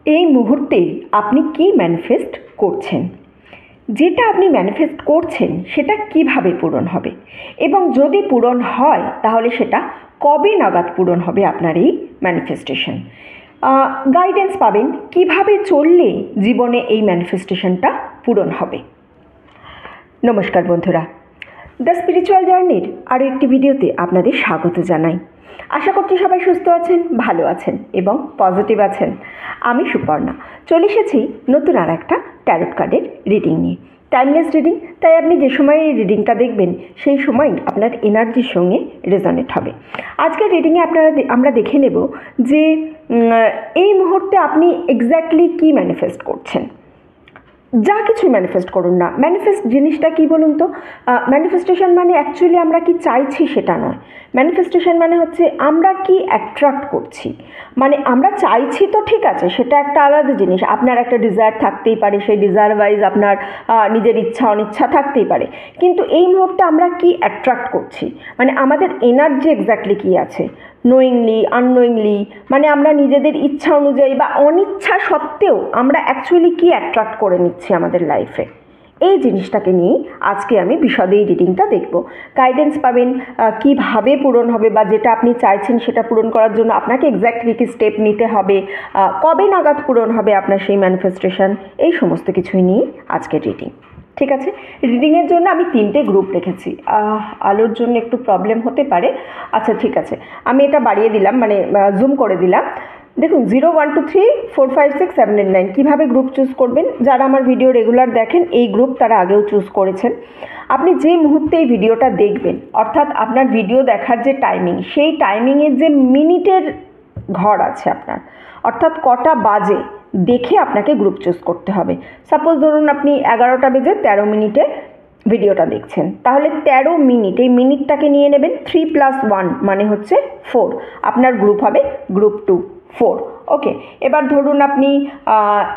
এই মুহূর্তে আপনি কি ম্যানিফেস্ট করছেন, যেটা আপনি ম্যানিফেস্ট করছেন সেটা কিভাবে পূরণ হবে, এবং যদি পূরণ হয় তাহলে সেটা কবে নাগাদ পূরণ হবে আপনার এই ম্যানিফেস্টেশন। গাইডেন্স পাবেন কিভাবে চললে জীবনে এই ম্যানিফেস্টেশনটা পূরণ হবে। নমস্কার বন্ধুরা, দ্য স্পিরিচুয়াল জার্নির আরও একটি ভিডিওতে আপনাদের স্বাগত জানাই। আশা করছি সবাই সুস্থ আছেন, ভালো আছেন এবং পজিটিভ আছেন। আমি সুপর্ণা চলে এসেছি নতুন আর একটা ট্যারোট কার্ডের রিডিং নিয়ে। টাইমলেস রিডিং, তাই আপনি যে সময় এই রিডিংটা দেখবেন সেই সময়ই আপনার এনার্জির সঙ্গে রেজনেট হবে। আজকের রিডিংয়ে আমরা দেখে নেব যে এই মুহূর্তে আপনি এক্স্যাক্টলি কী ম্যানিফেস্ট করছেন। যা কিছু ম্যানিফেস্ট করুন না, ম্যানিফেস্ট জিনিসটা কী বলুন তো? ম্যানিফেস্টেশন মানে অ্যাকচুয়ালি আমরা কি চাইছি সেটা নয়। ম্যানিফেস্টেশন মানে হচ্ছে আমরা কি অ্যাট্রাক্ট করছি। মানে আমরা চাইছি তো ঠিক আছে, সেটা একটা আলাদা জিনিস। আপনার একটা ডিজায়ার থাকতেই পারে, সেই ডিজায়ার ওয়াইজ আপনার নিজের ইচ্ছা অনিচ্ছা থাকতেই পারে, কিন্তু এই মুহূর্তে আমরা কি অ্যাট্রাক্ট করছি, মানে আমাদের এনার্জি এক্স্যাক্টলি কী আছে, নোয়িংলি আননোয়িংলি, মানে আমরা নিজেদের ইচ্ছা অনুযায়ী বা অনিচ্ছা সত্ত্বেও আমরা অ্যাকচুয়ালি কি অ্যাট্রাক্ট করে নিচ্ছি আমাদের লাইফে। এই জিনিসটাকে নিয়েই আজকে আমি বিশদে এই রিডিংটা দেখব। গাইডেন্স পাবেন কিভাবে পূরণ হবে, বা যেটা আপনি চাইছেন সেটা পূরণ করার জন্য আপনাকে এক্স্যাক্টলি কী স্টেপ নিতে হবে, কবে নাগাদ পূরণ হবে আপনার সেই ম্যানিফেস্টেশন, এই সমস্ত কিছুই নিয়ে আজকের রিডিং। ঠিক আছে, রিডিংয়ের জন্য আমি 3টে গ্রুপ রেখেছি। আলোর জন্য একটু প্রবলেম হতে পারে। আচ্ছা ঠিক আছে, আমি এটা বাড়িয়ে দিলাম, মানে জুম করে দিলাম। দেখুন 0 1 2 3 4 5 6 7 8 9 কীভাবে গ্রুপ চুজ করবেন। যারা আমার ভিডিও রেগুলার দেখেন এই গ্রুপ তারা আগেও চুজ করেছেন। আপনি যে মুহূর্তে এই ভিডিওটা দেখবেন, অর্থাৎ আপনার ভিডিও দেখার যে টাইমিং, সেই টাইমিংয়ের যে মিনিটের ঘর আছে আপনার, অর্থাৎ কটা বাজে দেখে আপনাকে গ্রুপ চুজ করতে হবে। সাপোজ ধরুন আপনি 11টা বেজে 13 মিনিটে ভিডিওটা দেখছেন, তাহলে 13 মিনিট, এই মিনিটটাকে নিয়ে নেবেন। 3 + 1 মানে হচ্ছে 4, আপনার গ্রুপ হবে গ্রুপ 2 4। ওকে, এবার ধরুন আপনি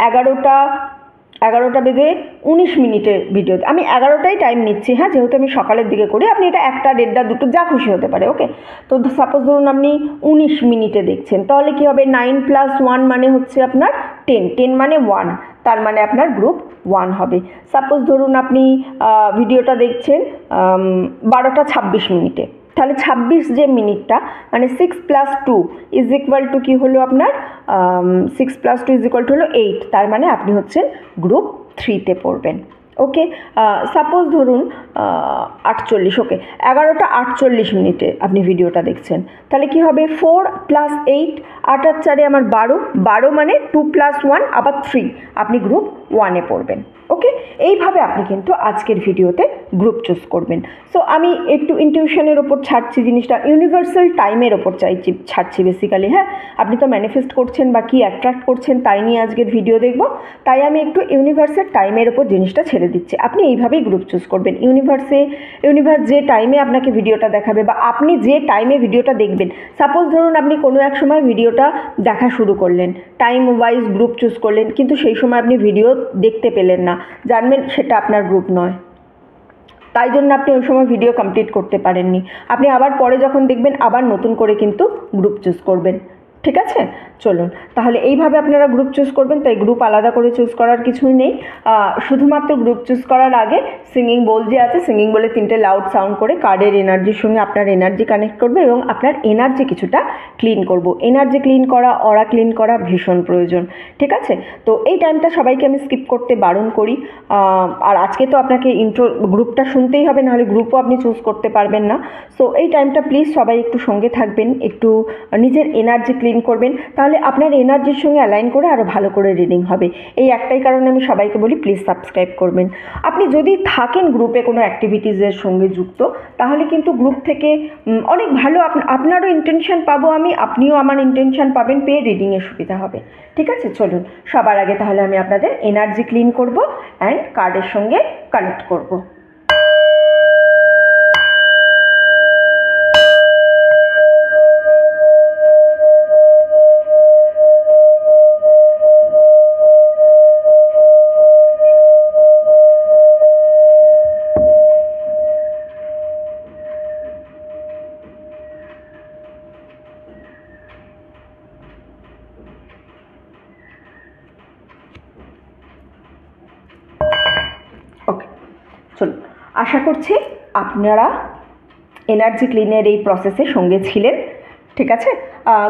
11টা বেজে 19 মিনিটের ভিডিও, আমি 11টাই টাইম নিচ্ছি, হ্যাঁ, যেহেতু আমি সকালের দিকে করি। আপনি এটা 1টা 1:30 2টো যা খুশি হতে পারে। ওকে, তো সাপোজ ধরুন আপনি 19 মিনিটে দেখছেন, তাহলে কী হবে, 9 + 1 মানে হচ্ছে আপনার 10, 10 মানে 1, তার মানে আপনার গ্রুপ 1 হবে। সাপোজ ধরুন আপনি ভিডিওটা দেখছেন 12টা 26 মিনিটে, তাহলে 26 যে মিনিটটা, মানে 6 + 2 = কী হলো আপনার 6 + 2 হলো 8, তার মানে আপনি হচ্ছেন গ্রুপ 3তে পড়বেন। ওকে, সাপোজ ধরুন 48, ওকে 11টা 48 মিনিটে আপনি ভিডিওটা দেখছেন, তাহলে কি হবে 4 + 8, 8 আর 4 আমার 12, 12 মানে 2 + 1 আবার 3, আপনি গ্রুপ 1-এ পড়বেন। ওকে, এইভাবে আপনি কিন্তু আজকের ভিডিওতে গ্রুপ চুজ করবেন। সো আমি একটু ইনটিউশনের ওপর ছাড়ছি জিনিসটা, ইউনিভার্সাল টাইমের ওপর ছাড়ছি বেসিক্যালি। হ্যাঁ, আপনি তো ম্যানিফেস্ট করছেন বা কি অ্যাট্রাক্ট করছেন তাই নিয়ে আজকের ভিডিও দেখব, তাই আমি একটু ইউনিভার্সাল টাইমের ওপর জিনিসটা ছেড়ে দিচ্ছি। আপনি এইভাবেই গ্রুপ চুজ করবেন। ইউনিভার্স যে টাইমে আপনাকে ভিডিওটা দেখাবে বা আপনি যে টাইমে ভিডিওটা দেখবেন, সাপোজ ধরুন আপনি কোনো এক সময় ভিডিওটা দেখা শুরু করলেন, টাইম ওয়াইজ গ্রুপ চুজ করলেন, কিন্তু সেই সময় আপনি ভিডিও দেখতে পেলেন না, জানবেন সেটা আপনার গ্রুপ নয়, তাই জন্য আপনি ওই সময় ভিডিও কমপ্লিট করতে পারেননি। আপনি আবার পরে যখন দেখবেন আবার নতুন করে কিন্তু গ্রুপ চুজ করবেন। ঠিক আছে, চলুন তাহলে এইভাবে আপনারা গ্রুপ চুজ করবেন। তাই গ্রুপ আলাদা করে চুজ করার কিছুই নেই। শুধুমাত্র গ্রুপ চুজ করার আগে সিঙ্গিং বোল যে আছে, সিঙ্গিং বলে 3টে লাউড সাউন্ড করে কার্ডের এনার্জির সঙ্গে আপনার এনার্জি কানেক্ট করবে এবং আপনার এনার্জি কিছুটা ক্লিন করব। এনার্জি ক্লিন করা, অরা ক্লিন করা ভীষণ প্রয়োজন। ঠিক আছে, তো এই টাইমটা সবাইকে আমি স্কিপ করতে বারণ করি। আর আজকে তো আপনাকে ইন্ট্রো গ্রুপটা শুনতেই হবে, নাহলে গ্রুপও আপনি চুজ করতে পারবেন না। সো এই টাইমটা প্লিজ সবাই একটু সঙ্গে থাকবেন, একটু নিজের এনার্জি ক্লিন করবেন, তাহলে আপনার এনার্জির সঙ্গে অ্যালাইন করে আরও ভালো করে রিডিং হবে। এই একটাই কারণে আমি সবাইকে বলি প্লিজ সাবস্ক্রাইব করবেন। আপনি যদি থাকেন গ্রুপে কোনো অ্যাক্টিভিটিসের সঙ্গে যুক্ত, তাহলে কিন্তু গ্রুপ থেকে অনেক ভালো আপনারও ইন্টেনশন পাবো আমি, আপনিও আমার ইন্টেনশন পাবেন, পেয়ে রিডিংয়ের সুবিধা হবে। ঠিক আছে, চলুন সবার আগে তাহলে আমি আপনাদের এনার্জি ক্লিন করব অ্যান্ড কার্ডের সঙ্গে কানেক্ট করব। চলুন, আশা করছি আপনারা এনার্জি ক্লিনের এই প্রসেসের সঙ্গে ছিলেন। ঠিক আছে,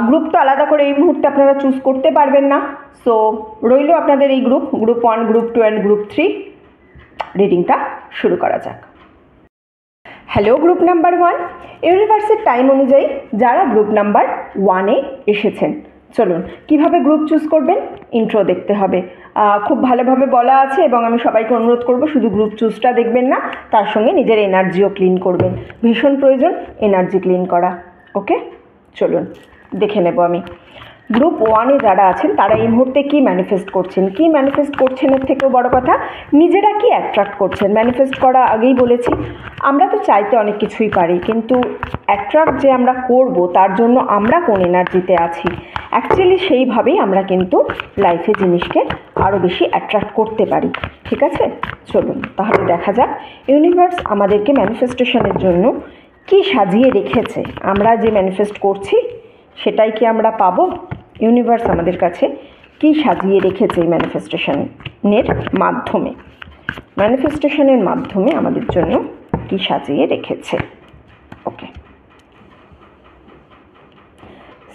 গ্রুপ তো আলাদা করে এই মুহূর্তে আপনারা চুজ করতে পারবেন না, সো রইল আপনাদের এই গ্রুপ 1, গ্রুপ 2 অ্যান্ড গ্রুপ 3। রিডিংটা শুরু করা যাক। হ্যালো গ্রুপ নাম্বার 1, ইউনিভার্সের টাইম অনুযায়ী যারা গ্রুপ নাম্বার 1-এ এসেছেন, চলুন কিভাবে গ্রুপ চুজ করবেন ইন্ট্রো দেখতে হবে। খুব ভালোভাবে বলা আছে এবং আমি সবাইকে অনুরোধ করব শুধু গ্রুপ চুজটা দেখবেন না, তার সঙ্গে নিজের এনার্জিও ক্লিন করবেন। ভীষণ প্রয়োজন এনার্জি ক্লিন করা। ওকে, চলুন দেখে নেব আমি। গ্রুপ 1-এ যারা আছেন তারা এই মুহূর্তে কী ম্যানিফেস্ট করছেন, কী ম্যানিফেস্ট করছেন এর থেকেও বড় কথা নিজেরা কি অ্যাট্রাক্ট করছেন। ম্যানিফেস্ট করা আগেই বলেছি, আমরা তো চাইতে অনেক কিছুই পারি, কিন্তু অ্যাট্রাক্ট যে আমরা করব তার জন্য আমরা কোন এনার্জিতে আছি, অ্যাকচুয়ালি সেইভাবেই আমরা কিন্তু লাইফে জিনিসকে আরও বেশি অ্যাট্রাক্ট করতে পারি। ঠিক আছে, চলুন তাহলে দেখা যাক ইউনিভার্স আমাদেরকে ম্যানিফেস্টেশনের জন্য কি সাজিয়ে রেখেছে। আমরা যে ম্যানিফেস্ট করছি সেটাই কি আমরা পাবো? ইউনিভার্স আমাদের কাছে কি সাজিয়ে রেখেছে এই ম্যানিফেস্টেশনের মাধ্যমে আমাদের জন্য কি সাজিয়ে রেখেছে। ওকে,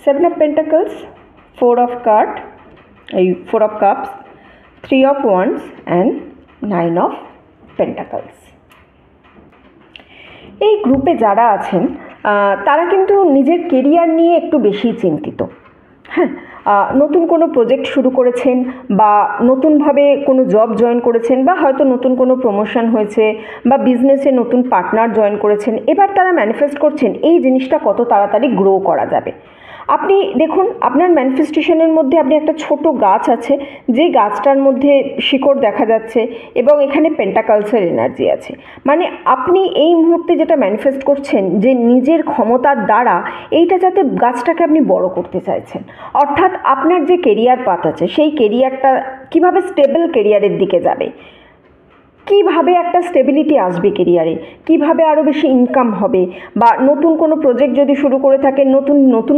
7 of Pentacles, 4 of Cups, 3 of Wands and 9 of Pentacles। এই গ্রুপে যারা আছেন তারা কিন্তু নিজের কেরিয়ার নিয়ে একটু বেশি চিন্তিত। হ্যাঁ, নতুন কোনো প্রজেক্ট শুরু করেছেন বা নতুনভাবে কোনো জব জয়েন করেছেন বা হয়তো নতুন কোনো প্রমোশন হয়েছে বা বিজনেসে নতুন পার্টনার জয়েন করেছেন। এবার তারা ম্যানিফেস্ট করছেন এই জিনিসটা কত তাড়াতাড়ি গ্রো করা যাবে। আপনি দেখুন, আপনার ম্যানিফেস্টেশনের মধ্যে আপনি একটা ছোট গাছ আছে, যে গাছটার মধ্যে শিকড় দেখা যাচ্ছে এবং এখানে পেন্টাকালসের এনার্জি আছে। মানে আপনি এই মুহূর্তে যেটা ম্যানিফেস্ট করছেন যে নিজের ক্ষমতার দ্বারা এইটা যাতে গাছটাকে আপনি বড় করতে চাইছেন, অর্থাৎ আপনার যে কেরিয়ার পাথ আছে সেই কেরিয়ারটা কিভাবে স্টেবল কেরিয়ারের দিকে যাবে, কিভাবে একটা স্টেবিলিটি আসবে কেরিয়ারে, কিভাবে আরও বেশি ইনকাম হবে, বা নতুন কোনো প্রজেক্ট যদি শুরু করে থাকেন,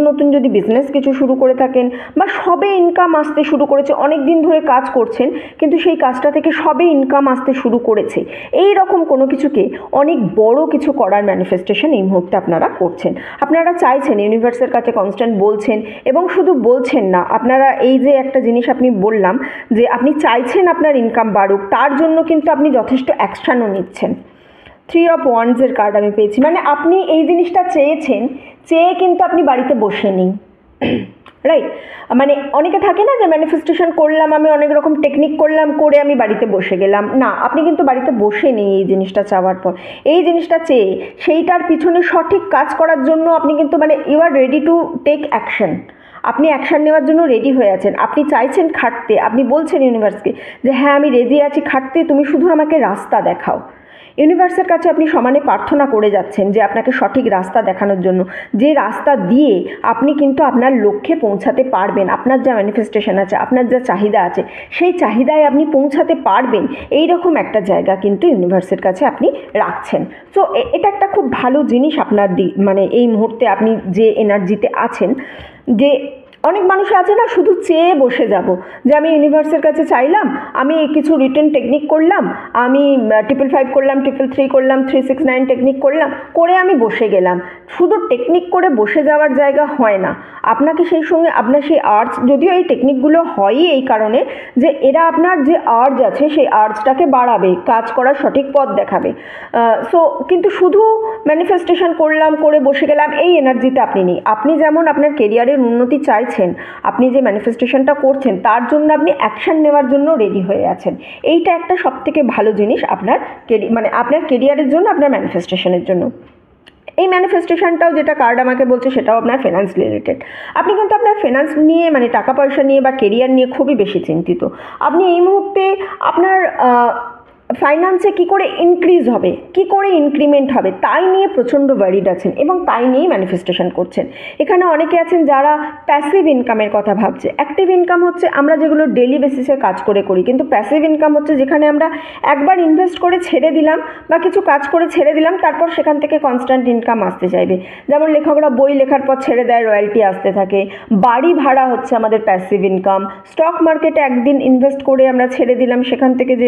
নতুন যদি বিজনেস কিছু শুরু করে থাকেন, বা সবে ইনকাম আসতে শুরু করেছে, অনেক দিন ধরে কাজ করছেন কিন্তু সেই কাজটা থেকে সবে ইনকাম আসতে শুরু করেছে, এই রকম কোনো কিছুকে অনেক বড় কিছু করার ম্যানিফেস্টেশন এই মুহূর্তে আপনারা করছেন। আপনারা চাইছেন, ইউনিভার্সের কাছে কনস্ট্যান্ট বলছেন, এবং শুধু বলছেন না, আপনারা এই যে একটা জিনিস আপনি বললাম যে আপনি চাইছেন আপনার ইনকাম বাড়ুক, তার জন্য কিন্তু আপনি যথেষ্ট অ্যাকশানও নিচ্ছেন। 3 of Wands-এর কার্ড আমি পেয়েছি, মানে আপনি এই জিনিসটা চেয়েছেন, চেয়ে কিন্তু আপনি বাড়িতে বসে নেই, রাইট? মানে অনেকে থাকে না যে ম্যানিফেস্টেশন করলাম, আমি অনেক রকম টেকনিক করলাম, করে আমি বাড়িতে বসে গেলাম। না, আপনি কিন্তু বাড়িতে বসে নেই এই জিনিসটা চাওয়ার পর, এই জিনিসটা চেয়ে সেইটার পিছনে সঠিক কাজ করার জন্য আপনি কিন্তু মানে you are ready to take action. আপনি অ্যাকশান নেওয়ার জন্য রেডি হয়ে আছেন, আপনি চাইছেন খাটতে, আপনি বলছেন ইউনিভার্সকে যে হ্যাঁ আমি রেডি আছি খাটতে, তুমি শুধু আমাকে রাস্তা দেখাও। ইউনিভার্সের কাছে আপনি সমানে প্রার্থনা করে যাচ্ছেন যে আপনাকে সঠিক রাস্তা দেখানোর জন্য, যে রাস্তা দিয়ে আপনি কিন্তু আপনার লক্ষ্যে পৌঁছাতে পারবেন। আপনার যা ম্যানিফেস্টেশন আছে, আপনার যা চাহিদা আছে, সেই চাহিদায় আপনি পৌঁছাতে পারবেন, এই রকম একটা জায়গা কিন্তু ইউনিভার্সের কাছে আপনি রাখছেন। সো এটা একটা খুব ভালো জিনিস আপনার মানে এই মুহূর্তে আপনি যে এনার্জিতে আছেন। যে অনেক মানুষ আছে না, শুধু চেয়ে বসে যাব যে আমি ইউনিভার্সের কাছে চাইলাম, আমি কিছু রিটেন টেকনিক করলাম, আমি 555 করলাম, 333 করলাম, 369 টেকনিক করলাম, করে আমি বসে গেলাম। শুধু টেকনিক করে বসে যাওয়ার জায়গা হয় না, আপনাকে সেই সঙ্গে আপনার সেই আর্জ, যদিও এই টেকনিকগুলো হয়ই এই কারণে যে এরা আপনার যে আর্জ আছে সেই আর্জটাকে বাড়াবে, কাজ করার সঠিক পথ দেখাবে। সো কিন্তু শুধু ম্যানিফেস্টেশন করলাম, করে বসে গেলাম, এই এনার্জিতে আপনি নেই। আপনি যেমন আপনার কেরিয়ারের উন্নতি চাইছেন, আপনি যে ম্যানিফেস্টেশনটা করছেন তার জন্য আপনি অ্যাকশন নেওয়ার জন্য রেডি হয়ে আছেন। এইটা একটা সবথেকে ভালো জিনিস আপনার মানে আপনার কেরিয়ারের জন্য, আপনার ম্যানিফেস্টেশনের জন্য। এই ম্যানিফেস্টেশনটাও যেটা কার্ড আমাকে বলছে সেটাও আপনার ফিনান্স রিলেটেড। আপনি কিন্তু আপনার ফিনান্স নিয়ে, মানে টাকা পয়সা নিয়ে বা কেরিয়ার নিয়ে খুবই বেশি চিন্তিত। আপনি এই মুহূর্তে আপনার ফাইন্যান্সে কী করে ইনক্রিজ হবে, কী করে ইনক্রিমেন্ট হবে, তাই নিয়ে প্রচণ্ড ওয়ারিড আছেন এবং তাই নিয়েই ম্যানিফেস্টেশন করছেন। এখানে অনেকে আছেন যারা প্যাসিভ ইনকামের কথা ভাবছে। অ্যাক্টিভ ইনকাম হচ্ছে আমরা যেগুলো ডেলি বেসিসে কাজ করে করি, কিন্তু প্যাসিভ ইনকাম হচ্ছে যেখানে আমরা একবার ইনভেস্ট করে ছেড়ে দিলাম বা কিছু কাজ করে ছেড়ে দিলাম, তারপর সেখান থেকে কনস্ট্যান্ট ইনকাম আসতে চাইবে। যেমন লেখকরা বই লেখার পর ছেড়ে দেয়, রয়্যালটি আসতে থাকে। বাড়ি ভাড়া হচ্ছে আমাদের প্যাসিভ ইনকাম। স্টক মার্কেটে একদিন ইনভেস্ট করে আমরা ছেড়ে দিলাম, সেখান থেকে যে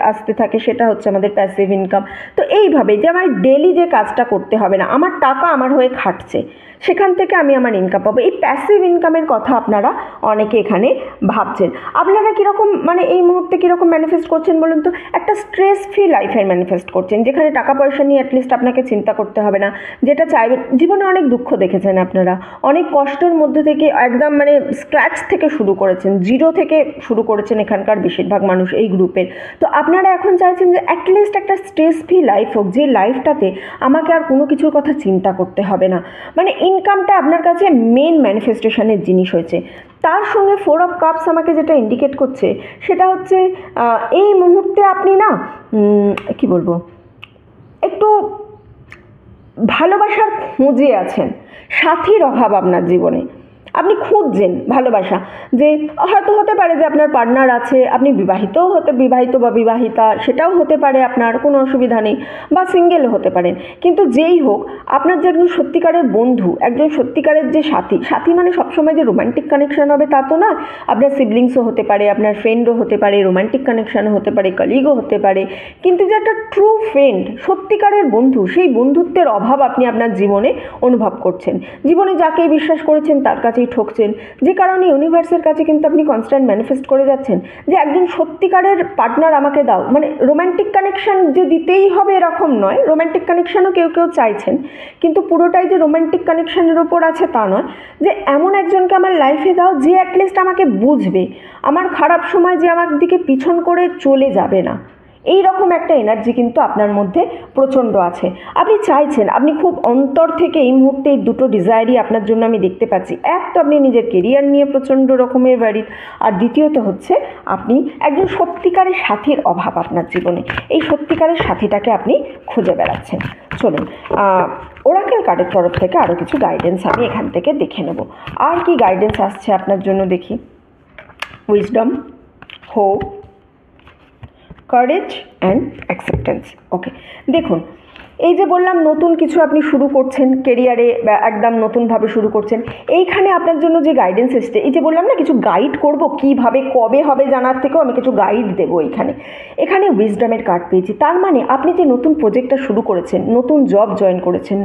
আসতে থাকে, সেটা হচ্ছে আমাদের প্যাসিভ ইনকাম। তো এইভাবে যে আমার ডেলি যে কাজটা করতে হবে না, আমার টাকা আমার হয়ে খাটছে, সেখান থেকে আমি আমার ইনকাম পাবো। এই প্যাসিভ ইনকামের কথা আপনারা অনেকে এখানে ভাবছেন। আপনারা কীরকম মানে এই মুহূর্তে কীরকম ম্যানিফেস্ট করছেন বলুন তো? একটা স্ট্রেস ফ্রি লাইফের ম্যানিফেস্ট করছেন, যেখানে টাকা পয়সা নিয়ে অ্যাটলিস্ট আপনাকে চিন্তা করতে হবে না, যেটা চাইবেন। জীবনে অনেক দুঃখ দেখেছেন আপনারা, অনেক কষ্টের মধ্যে থেকে একদম মানে স্ক্র্যাচ থেকে শুরু করেছেন, জিরো থেকে শুরু করেছেন এখানকার বেশিরভাগ মানুষ এই গ্রুপের। তো আপনারা এখন চাইছেন যে অ্যাটলিস্ট একটা স্ট্রেস ফ্রি লাইফ হোক, যে লাইফটাতে আমাকে আর কোনো কিছুর কথা চিন্তা করতে হবে না। মানে ইনকামটা আপনার কাছে মেন ম্যানিফেস্টেশনের জিনিস হয়েছে। তার সঙ্গে 4 অফ কাপস আমাকে যেটা ইন্ডিকেট করছে সেটা হচ্ছে এই মুহূর্তে আপনি না কি বলবো, একটু ভালোবাসার খোঁজে আছেন, সাথীর অভাব আপনার জীবনে, আপনি খুঁজছেন ভালোবাসা। যে হয়তো হতে পারে যে আপনার পার্টনার আছে, আপনি বিবাহিত বা বিবাহিতা, সেটাও হতে পারে, আপনার কোনো অসুবিধা নেই, বা সিঙ্গেলও হতে পারেন। কিন্তু যেই হোক, আপনার যে একজন সত্যিকারের বন্ধু, একজন সত্যিকারের যে সাথী মানে সবসময় যে রোম্যান্টিক কানেকশন হবে তা তো না। আপনার সিবলিংসও হতে পারে, আপনার ফ্রেন্ডও হতে পারে, রোম্যান্টিক কানেকশানও হতে পারে, কলিগও হতে পারে। কিন্তু যে একটা ট্রু ফ্রেন্ড, সত্যিকারের বন্ধু, সেই বন্ধুত্বের অভাব আপনি আপনার জীবনে অনুভব করছেন। জীবনে যাকে বিশ্বাস করেছেন তার কাছেই ঠকছেন, যে কারণে ইউনিভার্সের কাছে কিন্তু আপনি কনস্ট্যান্ট ম্যানিফেস্ট করে যাচ্ছেন যে একজন সত্যিকারের পার্টনার আমাকে দাও। মানে রোম্যান্টিক কানেকশন যে দিতেই হবে এরকম নয়, রোম্যান্টিক কানেকশনও কেউ কেউ চাইছেন, কিন্তু পুরোটাই যে রোম্যান্টিক কানেকশনের ওপর আছে তা নয়। যে এমন একজনকে আমার লাইফে দাও যে অ্যাটলিস্ট আমাকে বুঝবে, আমার খারাপ সময় যে আমার দিকে পিছন করে চলে যাবে না। এই রকম একটা এনার্জি কিন্তু আপনার মধ্যে প্রচণ্ড আছে। আপনি চাইছেন, আপনি খুব অন্তর থেকে এই মুহূর্তে এই দুটো ডিজায়ারই আপনার জন্য আমি দেখতে পাচ্ছি। এক তো আপনি নিজের কেরিয়ার নিয়ে প্রচণ্ড রকমের ওয়ারিড, আর দ্বিতীয়ত হচ্ছে আপনি একজন সত্যিকারের সাথীর অভাব আপনার জীবনে। এই সত্যিকারের সাথীটাকে আপনি খুঁজে বেড়াচ্ছেন। চলুন ওরাকেল কার্ডের তরফ থেকে আরও কিছু গাইডেন্স আমি এখান থেকে দেখে নেব। আর কি গাইডেন্স আসছে আপনার জন্য দেখি। Wisdom, hope, courage and acceptance. Okay, দেখুন এই যে বললাম নতুন কিছু আপনি শুরু করছেন কেরিয়ারে, একদম নতুনভাবে শুরু করছেন, এইখানে আপনার জন্য যে গাইডেন্স এসছে, এই যে বললাম না কিছু গাইড করব, কীভাবে কবে হবে জানার থেকেও আমি কিছু গাইড দেবো। এখানে উইজডমের কার্ড পেয়েছি। তার মানে আপনি যে নতুন প্রজেক্টটা শুরু করেছেন, নতুন জব জয়েন করেছেন,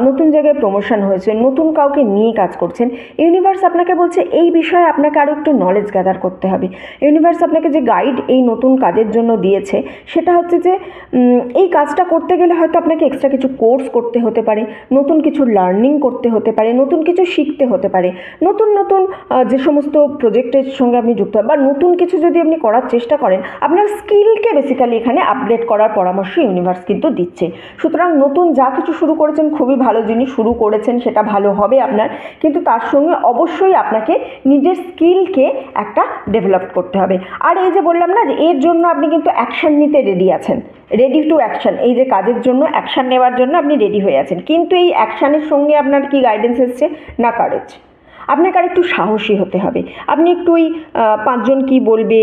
নতুন জায়গায় প্রমোশন হয়েছে, নতুন কাউকে নিয়ে কাজ করছেন, ইউনিভার্স আপনাকে বলছে এই বিষয়ে আপনাকে আরও একটু নলেজ গ্যাদার করতে হবে। ইউনিভার্স আপনাকে যে গাইড এই নতুন কাজের জন্য দিয়েছে সেটা হচ্ছে যে এই কাজটা করতে গেলে হয়তো আপনাকে এক্সট্রা কিছু কোর্স করতে হতে পারে, নতুন কিছু লার্নিং করতে হতে পারে, নতুন কিছু শিখতে হতে পারে, নতুন যে সমস্ত প্রজেক্টের সঙ্গে আপনি যুক্ত হন বা নতুন কিছু যদি আপনি করার চেষ্টা করেন, আপনার স্কিলকে বেসিক্যালি এখানে আপগ্রেড করার পরামর্শ ইউনিভার্স কিন্তু দিচ্ছে। সুতরাং নতুন যা কিছু শুরু করেছেন খুবই ভালো জিনিস শুরু করেছেন, সেটা ভালো হবে আপনার, কিন্তু তার সঙ্গে অবশ্যই আপনাকে নিজের স্কিলকে একটা ডেভেলপ করতে হবে। আর এই যে বললাম না যে এর জন্য আপনি কিন্তু অ্যাকশন নিতে রেডি আছেন, রেডি টু অ্যাকশন, এই যে কাজের জন্য অ্যাকশান নেওয়ার জন্য আপনি রেডি হয়ে আছেন। কিন্তু এই অ্যাকশানের সঙ্গে আপনার কি গাইডেন্স এসছে না? কারেজ। আপনাকে আর একটু সাহসী হতে হবে। আপনি একটু ওই 5 জন কী বলবে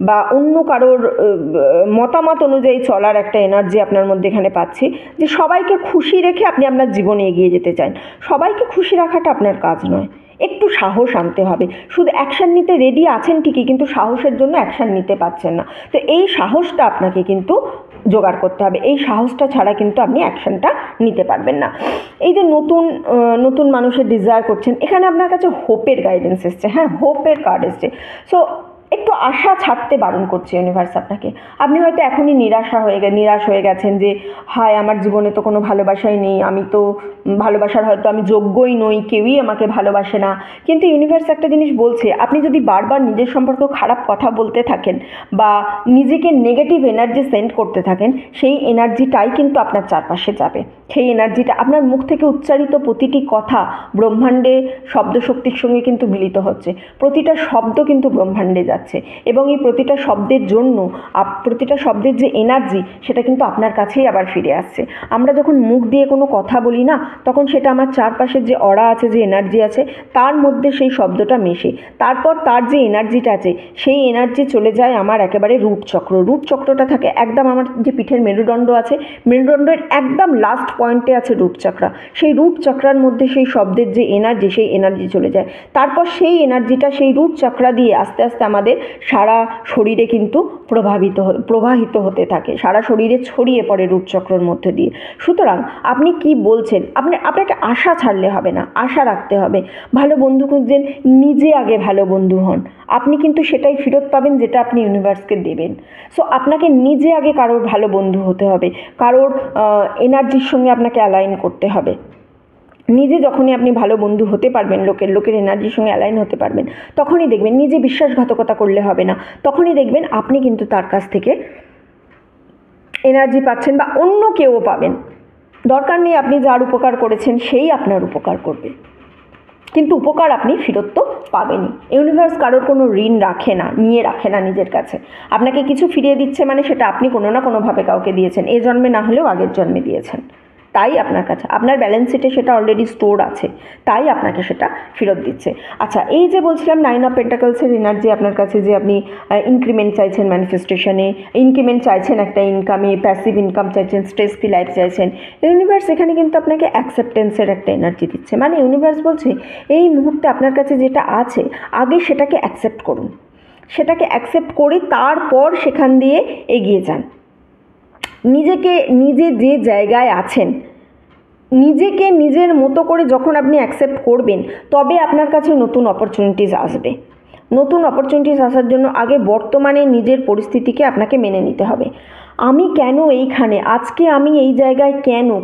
বা অন্য কারোর মতামত অনুযায়ী চলার একটা এনার্জি আপনার মধ্যে এখানে পাচ্ছি, যে সবাইকে খুশি রেখে আপনি আপনার জীবনে এগিয়ে যেতে চান। সবাইকে খুশি রাখাটা আপনার কাজ নয়, একটু সাহস আনতে হবে। শুধু অ্যাকশান নিতে রেডি আছেন ঠিকই, কিন্তু সাহসের জন্য অ্যাকশান নিতে পারছেন না। তো এই সাহসটা আপনাকে কিন্তু জোগাড় করতে হবে। এই সাহসটা ছাড়া কিন্তু আপনি অ্যাকশানটা নিতে পারবেন না। এই যে নতুন মানুষের ডিজায়ার করছেন, এখানে আপনার কাছে হোপের গাইডেন্স এসছে। হ্যাঁ, হোপের কার্ড এসছে। সো একটু আশা ছাড়তে বারণ করছে ইউনিভার্স আপনাকে। আপনি হয়তো এখনই নিরাশ হয়ে গেছেন যে হায় আমার জীবনে তো কোনো ভালোবাসাই নেই, আমি তো ভালোবাসার হয়তো আমি যোগ্যই নই, কেউই আমাকে ভালোবাসে না। কিন্তু ইউনিভার্স একটা জিনিস বলছে, আপনি যদি বারবার নিজের সম্পর্কে খারাপ কথা বলতে থাকেন বা নিজেকে নেগেটিভ এনার্জি সেন্ড করতে থাকেন, সেই এনার্জিটাই কিন্তু আপনার চারপাশে যাবে। সেই এনার্জিটা আপনার মুখ থেকে উচ্চারিত প্রতিটি কথা ব্রহ্মাণ্ডে শব্দশক্তির সঙ্গে কিন্তু মিলিত হচ্ছে। প্রতিটা শব্দ কিন্তু ব্রহ্মাণ্ডে যাচ্ছে এবং এই প্রতিটা শব্দের জন্য প্রতিটা শব্দের যে এনার্জি সেটা কিন্তু আপনার কাছেই আবার ফিরে আসছে। আমরা যখন মুখ দিয়ে কোনো কথা বলি না, তখন সেটা আমার চারপাশের যে অরা আছে, যে এনার্জি আছে, তার মধ্যে সেই শব্দটা মেশে, তারপর তার যে এনার্জিটা আছে সেই এনার্জি চলে যায় আমার একেবারে রুট চক্রটা থাকে একদম আমার যে পিঠের মেরুদণ্ড আছে, মেরুদণ্ডের একদম লাস্ট পয়েন্টে আছে রুট চক্রা। সেই রুট চক্রার মধ্যে সেই শব্দের যে এনার্জি, সেই এনার্জি চলে যায়। তারপর সেই এনার্জিটা সেই রুট চক্রা দিয়ে আস্তে আস্তে আমাদের সারা শরীরে কিন্তু প্রবাহিত হতে থাকে, সারা শরীরে ছড়িয়ে পড়ে রুট চক্রের মধ্যে দিয়ে। সুতরাং আপনি কি বলছেন, আপনাকে আশা ছাড়লে হবে না, আশা রাখতে হবে। ভালো বন্ধু খুঁজছেন, নিজে আগে ভালো বন্ধু হন, আপনি কিন্তু সেটাই ফেরত পাবেন যেটা আপনি ইউনিভার্সকে দেবেন। সো আপনাকে নিজে আগে কারোর ভালো বন্ধু হতে হবে, কারোর এনার্জির সঙ্গে আপনাকে অ্যালাইন করতে হবে। নিজে যখনই আপনি ভালো বন্ধু হতে পারবেন, লোকের এনার্জির সঙ্গে অ্যালাইন হতে পারবেন, তখনই দেখবেন নিজে বিশ্বাসঘাতকতা করলে হবে না, তখনই দেখবেন আপনি কিন্তু তার কাছ থেকে এনার্জি পাচ্ছেন বা অন্য কেউ পাবেন। দরকার নেই আপনি যার উপকার করেছেন সেই আপনার উপকার করবে, কিন্তু উপকার আপনি ফেরত তো পাবেনই। ইউনিভার্স কারোর কোনো ঋণ নিয়ে রাখে না নিজের কাছে। আপনাকে কিছু ফিরিয়ে দিচ্ছে মানে সেটা আপনি কোনো না কোনোভাবে কাউকে দিয়েছেন, এ জন্মে না হলেও আগের জন্মে দিয়েছেন, তাই আপনার কাছে আপনার ব্যালেন্স শিটে সেটা অলরেডি স্টোর আছে, তাই আপনাকে সেটা ফেরত দিচ্ছে। আচ্ছা, এই যে বলছিলাম 9 অফ পেন্টাকলসের এনার্জি আপনার কাছে, যে আপনি ইনক্রিমেন্ট চাইছেন ম্যানিফেস্টেশনে, ইনক্রিমেন্ট চাইছেন একটা ইনকামে, প্যাসিভ ইনকাম চাইছেন, স্ট্রেস ফ্রি লাইফ চাইছেন, ইউনিভার্স এখানে কিন্তু আপনাকে অ্যাকসেপ্টেন্সের একটা এনার্জি দিচ্ছে। মানে ইউনিভার্স বলছে এই মুহূর্তে আপনার কাছে যেটা আছে আগে সেটাকে অ্যাকসেপ্ট করুন, সেটাকে অ্যাকসেপ্ট করে তারপর সেখান দিয়ে এগিয়ে যান। নিজে যে জায়গায় আছেন, নিজেকে নিজের মতো করে যখন আপনি অ্যাকসেপ্ট করবেন, তবে আপনার কাছে নতুন অপরচুনিটিস আসবে। নতুন অপরচুনিটিস আসার জন্য আগে বর্তমানে নিজের পরিস্থিতিকে আপনাকে মেনে নিতে হবে। আমি কেন এইখানে, আজকে আমি এই জায়গায়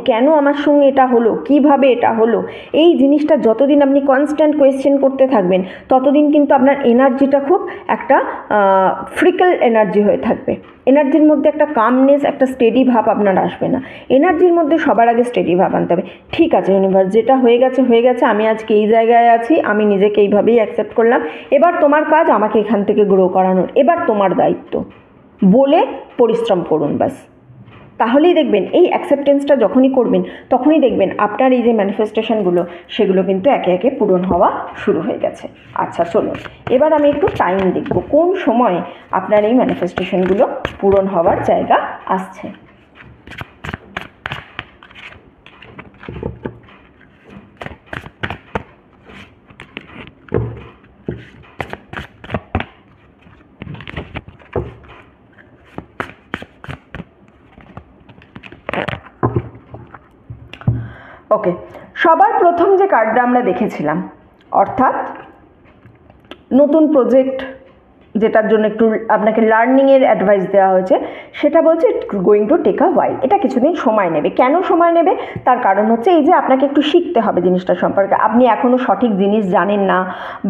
কেন আমার সঙ্গে এটা হলো, কিভাবে এটা হলো, এই জিনিসটা যতদিন আপনি কনস্ট্যান্ট কোয়েশ্চেন করতে থাকবেন, ততদিন কিন্তু আপনার এনার্জিটা খুব একটা ফ্রিকল এনার্জি হয়ে থাকবে। এনার্জির মধ্যে একটা কামনেস, একটা স্টেডি ভাব আপনার আসবে না। এনার্জির মধ্যে সবার আগে স্টেডি ভাব আনতে হবে। ঠিক আছে ইউনিভার্স, যেটা হয়ে গেছে, আমি আজকে এই জায়গায় আছি, আমি নিজেকে এইভাবেই অ্যাকসেপ্ট করলাম, এবার তোমার কাজ আমাকে এখান থেকে গ্রো করানোর, এবার তোমার দায়িত্ব বলে পরিশ্রম করুন ব্যাস। তাহলেই দেখবেন এই অ্যাকসেপ্টেন্সটা যখনই করবেন, তখনই দেখবেন আপনার এই যে ম্যানিফেস্টেশনগুলো সেগুলো কিন্তু একে একে পূরণ হওয়া শুরু হয়ে গেছে। আচ্ছা চলুন, এবার আমি একটু টাইম দেখব কোন সময় আপনার এই ম্যানিফেস্টেশনগুলো পূরণ হওয়ার জায়গা আসছে। ওকে, সবার প্রথম যে কার্ডটা আমরা দেখেছিলাম, অর্থাৎ নতুন প্রজেক্ট যেটার জন্য একটু আপনাকে লার্নিংয়ের অ্যাডভাইস দেওয়া হয়েছে, সেটা বলছে গোয়িং টু টেক আ ওয়াইল। এটা কিছুদিন সময় নেবে। কেন সময় নেবে? তার কারণ হচ্ছে এই যে আপনাকে একটু শিখতে হবে জিনিসটা সম্পর্কে। আপনি এখনও সঠিক জিনিস জানেন না,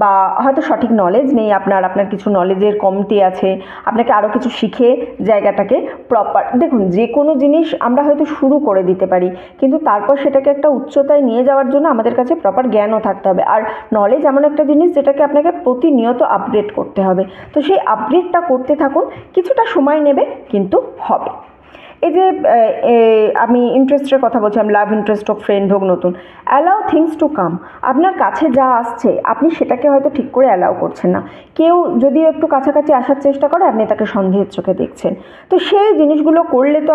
বা হয়তো সঠিক নলেজ নেই আপনার কিছু নলেজের কমতি আছে, আপনাকে আরও কিছু শিখে জায়গাটাকে প্রপার, দেখুন যে কোনো জিনিস আমরা হয়তো শুরু করে দিতে পারি, কিন্তু তারপর সেটাকে একটা উচ্চতায় নিয়ে যাওয়ার জন্য আমাদের কাছে প্রপার জ্ঞানও থাকতে হবে। আর নলেজ এমন একটা জিনিস যেটাকে আপনাকে প্রতিনিয়ত আপগ্রেড করতে হবে। তো সেই আপগ্রেডটা করতে থাকুন, কিছুটা সময় নেবে কিন্তু হবে। এই যে আমি ইন্টারেস্টের কথা বলছিলাম, লাভ ইন্টারেস্ট হোক, ফ্রেন্ড হোক, নতুন, অ্যালাউ থিংস টু কাম। আপনার কাছে যা আসছে আপনি সেটাকে হয়তো ঠিক করে অ্যালাউ করছেন না। কেউ যদি একটু কাছাকাছি আসার চেষ্টা করে, আপনি তাকে সন্দেহের চোখে দেখছেন। তো সেই জিনিসগুলো করলে তো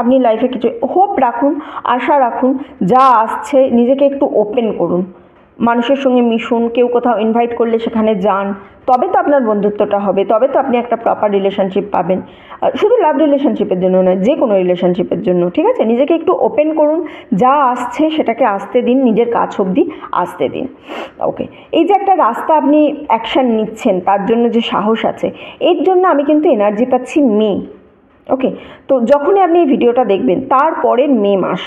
আপনি লাইফে কিছু হোপ রাখুন, আশা রাখুন, যা আসছে নিজেকে একটু ওপেন করুন, মানুষের সঙ্গে মিশুন, কেউ কোথাও ইনভাইট করলে সেখানে যান, তবে তো আপনার বন্ধুত্বটা হবে, তবে তো আপনি একটা প্রপার রিলেশনশিপ পাবেন। শুধু লাভ রিলেশনশিপের জন্য নয়, যে কোনো রিলেশনশিপের জন্য, ঠিক আছে? নিজেকে একটু ওপেন করুন, যা আসছে সেটাকে আসতে দিন, নিজের কাজ অবধি আসতে দিন। ওকে, এই যে একটা রাস্তা আপনি অ্যাকশান নিচ্ছেন, তার জন্য যে সাহস আছে, এর জন্য আমি কিন্তু এনার্জি পাচ্ছি মে। ওকে, তো যখনই আপনি এই ভিডিওটা দেখবেন তারপরে মে মাস,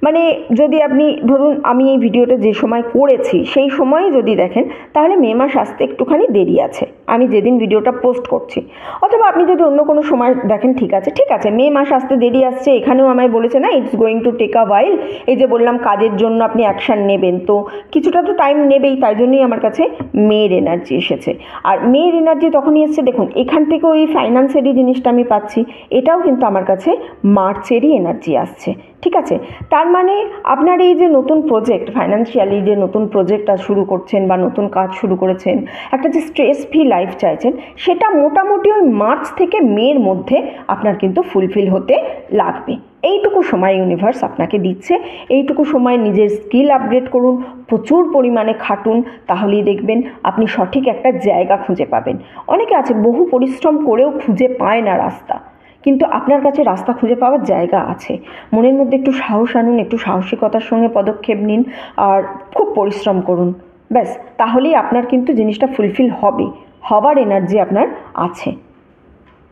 মানে যদি আপনি ধরুন আমি এই ভিডিওটা যে সময় করেছি সেই সময়ে যদি দেখেন, তাহলে মে মাস আসতে একটুখানি দেরি আছে, আমি যেদিন ভিডিওটা পোস্ট করছি। অথবা আপনি যদি অন্য কোনো সময় দেখেন, ঠিক আছে মে মাস আসতে দেরি আসছে, এখানেও আমায় বলেছে না it's going to take a while. এই যে বললাম কাজের জন্য আপনি অ্যাকশান নেবেন, তো কিছুটা তো টাইম নেবেই, তাই জন্যই আমার কাছে মেয়ের এনার্জি এসেছে। আর মেয়ের এনার্জি তখনই এসছে, দেখুন এখান থেকেও এই ফাইন্যান্সেরই জিনিসটা আমি পাচ্ছি, এটাও কিন্তু আমার কাছে মার্চেরই এনার্জি আসছে। ঠিক আছে, তার মানে আপনার এই যে নতুন প্রজেক্ট, ফাইন্যান্সিয়ালি যে নতুন প্রজেক্টটা শুরু করছেন বা নতুন কাজ শুরু করেছেন, একটা যে স্ট্রেস ফ্রি লাইফ চাইছেন, সেটা মোটামুটি ওই মার্চ থেকে মের মধ্যে আপনার কিন্তু ফুলফিল হতে লাগবে। এইটুকু সময় ইউনিভার্স আপনাকে দিচ্ছে, এইটুকু সময় নিজের স্কিল আপগ্রেড করুন, প্রচুর পরিমাণে খাটুন, তাহলেই দেখবেন আপনি সঠিক একটা জায়গা খুঁজে পাবেন। অনেকে আছে বহু পরিশ্রম করেও খুঁজে পায় না রাস্তা, কিন্তু আপনার কাছে রাস্তা খুঁজে পাওয়ার জায়গা আছে। মনের মধ্যে একটু সাহস আনুন, একটু সাহসিকতার সঙ্গে পদক্ষেপ নিন আর খুব পরিশ্রম করুন, ব্যাস তাহলেই আপনার কিন্তু জিনিসটা ফুলফিল হবে, হবার এনার্জি আপনার আছে।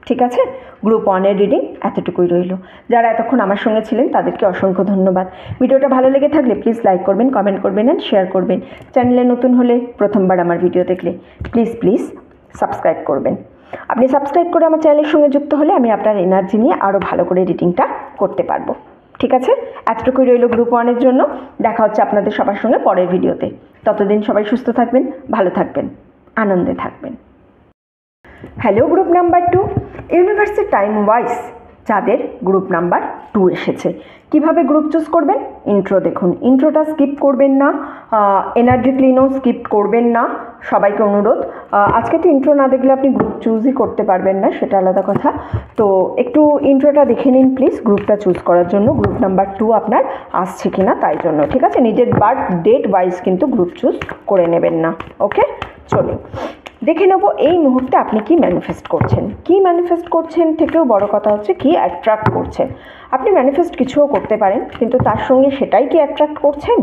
ঠিক আছে, গ্রুপ 1-এর রিডিং এতটুকুই রইল। যারা এতক্ষণ আমার সঙ্গে ছিলেন তাদেরকে অসংখ্য ধন্যবাদ। ভিডিওটা ভালো লেগে থাকলে প্লিজ লাইক করবেন, কমেন্ট করবেন অ্যান্ড শেয়ার করবেন। চ্যানেলে নতুন হলে, প্রথমবার আমার ভিডিও দেখলে প্লিজ সাবস্ক্রাইব করবেন। আপনি সাবস্ক্রাইব করে আমার চ্যানেলের সঙ্গে যুক্ত হলে আমি আপনার এনার্জি নিয়ে আরও ভালো করে রিডিংটা করতে পারবো। ঠিক আছে, এতটুকুই রইল গ্রুপ 1-এর জন্য। দেখা হচ্ছে আপনাদের সবার সঙ্গে পরের ভিডিওতে। ততদিন সবাই সুস্থ থাকবেন, ভালো থাকবেন, আনন্দে থাকবেন। হ্যালো গ্রুপ নাম্বার 2, ইউনিভার্সের টাইম ওয়াইজ যাদের গ্রুপ নাম্বার 2 এসেছে, কিভাবে গ্রুপ চুজ করবেন? ইন্ট্রো দেখুন, ইন্ট্রোটা স্কিপ করবেন না, এনার্জি ক্লিনও স্কিপ করবেন না, সবাইকে অনুরোধ। আজকে তো ইন্ট্রো না দেখলে আপনি গ্রুপ চুজই করতে পারবেন না, সেটা আলাদা কথা। তো একটু ইন্ট্রোটা দেখে নিন প্লিজ, গ্রুপটা চুজ করার জন্য, গ্রুপ নাম্বার 2 আপনার আসছে কি না তাই জন্য। ঠিক আছে, নিজের বার্থ ডেট ওয়াইজ কিন্তু গ্রুপ চুজ করে নেবেন না। ওকে, চলুন দেখে নেব এই মুহূর্তে আপনি কি ম্যানিফেস্ট করছেন। কি ম্যানিফেস্ট করছেন থেকেও বড় কথা হচ্ছে কি অ্যাট্রাক্ট করছেন। আপনি ম্যানিফেস্ট কিছুও করতে পারেন, কিন্তু তার সঙ্গে সেটাই কি অ্যাট্রাক্ট করছেন